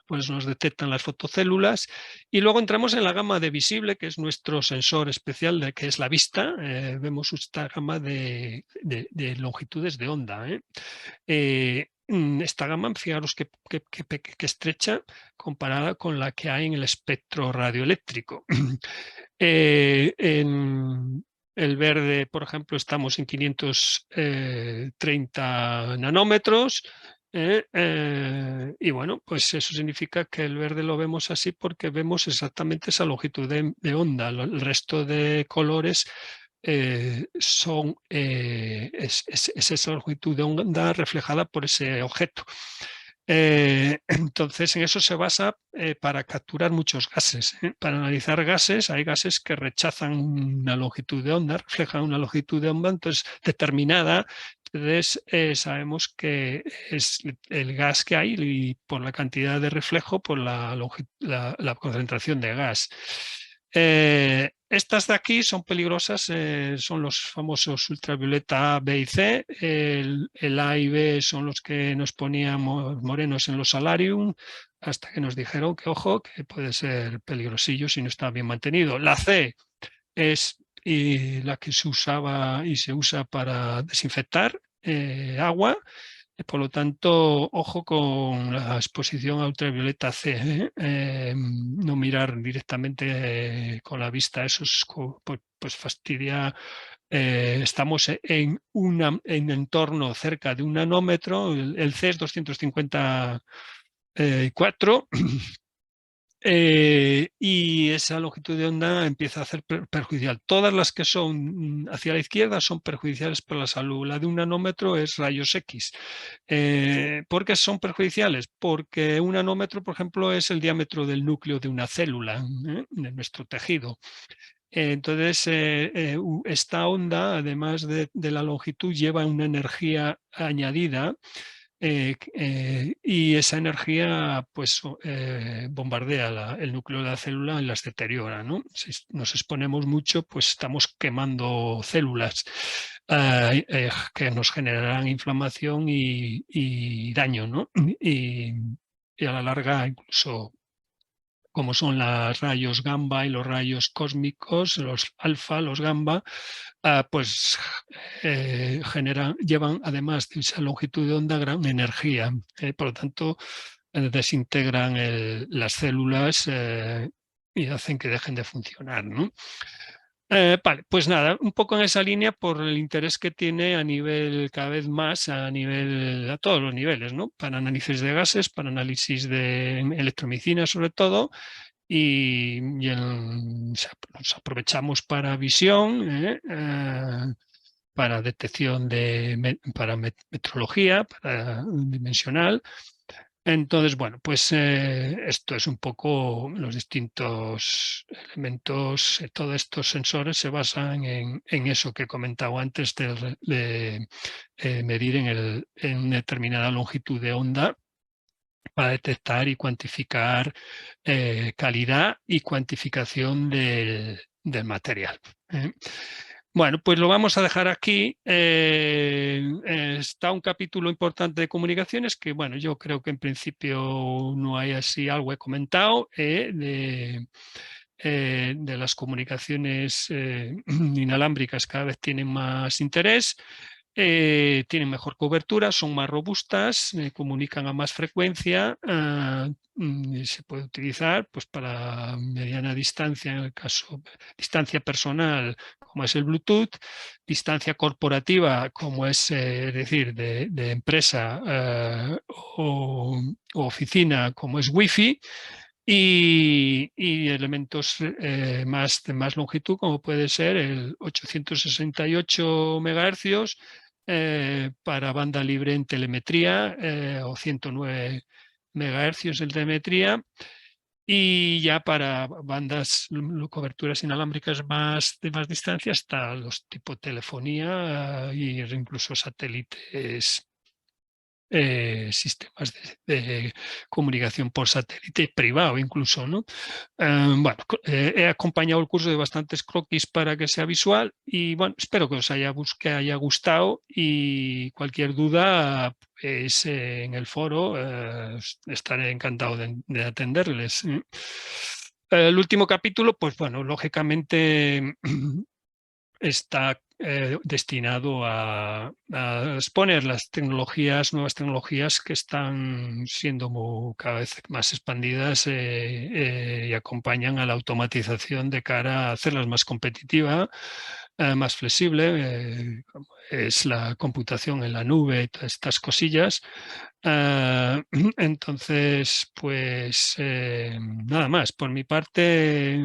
Pues nos detectan las fotocélulas y luego entramos en la gama de visible, que es nuestro sensor especial, que es la vista. Vemos esta gama de longitudes de onda. Esta gama, fijaros que estrecha comparada con la que hay en el espectro radioeléctrico. En el verde, por ejemplo, estamos en 530 nanómetros. Y bueno, pues eso significa que el verde lo vemos así porque vemos exactamente esa longitud de onda. El resto de colores es esa longitud de onda reflejada por ese objeto. Entonces, en eso se basa para capturar muchos gases. Para analizar gases, hay gases que rechazan una longitud de onda, reflejan una longitud de onda, entonces determinada. Entonces, sabemos que es el gas que hay y por la cantidad de reflejo, por la concentración de gas. Estas de aquí son peligrosas, son los famosos ultravioleta A, B y C. El A y B son los que nos poníamos morenos en los salarium, hasta que nos dijeron que, ojo, que puede ser peligrosillo si no está bien mantenido. La C es la que se usaba y se usa para desinfectar agua. Por lo tanto, ojo con la exposición a ultravioleta C. No mirar directamente con la vista, eso es, pues fastidia. Estamos en un entorno cerca de un nanómetro, el C es 254. Y esa longitud de onda empieza a ser perjudicial. Todas las que son hacia la izquierda son perjudiciales para la salud. La de un nanómetro es rayos X. ¿Por qué son perjudiciales? Porque un nanómetro, por ejemplo, es el diámetro del núcleo de una célula, de nuestro tejido. Entonces, esta onda, además de la longitud, lleva una energía añadida y esa energía pues bombardea el núcleo de la célula y las deteriora, ¿no? Si nos exponemos mucho, pues estamos quemando células que nos generarán inflamación y daño, ¿no? Y a la larga incluso como son los rayos gamma y los rayos cósmicos, los alfa, los gamma, pues llevan, además de esa longitud de onda, gran energía. Por lo tanto, desintegran las células y hacen que dejen de funcionar, ¿no? Vale, pues nada, un poco en esa línea por el interés que tiene a nivel, cada vez más, a todos los niveles, ¿no? Para análisis de gases, para análisis de electromedicina sobre todo, nos aprovechamos para visión, para detección para metrología, para dimensional. Entonces, bueno, pues esto es un poco los distintos elementos, todos estos sensores se basan en eso que he comentado antes de medir en una determinada longitud de onda para detectar y cuantificar calidad y cuantificación del material. Bueno, pues lo vamos a dejar aquí. Está un capítulo importante de comunicaciones que, bueno, yo creo que en principio no hay así algo he comentado de las comunicaciones inalámbricas cada vez tienen más interés. Tienen mejor cobertura, son más robustas, comunican a más frecuencia y se puede utilizar pues, para mediana distancia, en el caso distancia personal, como es el Bluetooth, distancia corporativa, como es decir, de empresa o oficina, como es Wi-Fi, y elementos de más longitud, como puede ser el 868 MHz para banda libre en telemetría o 109 MHz en telemetría. Y ya para bandas, coberturas inalámbricas de más distancia, hasta los tipo telefonía y incluso satélites, sistemas de comunicación por satélite privado incluso, ¿no? Bueno, he acompañado el curso de bastantes croquis para que sea visual y bueno, espero que os haya gustado y cualquier duda pues, en el foro estaré encantado de atenderles. El último capítulo, pues bueno, lógicamente está destinado a exponer las nuevas tecnologías que están siendo cada vez más expandidas y acompañan a la automatización de cara a hacerlas más competitiva, más flexible, como es la computación en la nube y todas estas cosillas. Entonces, pues nada más. Por mi parte,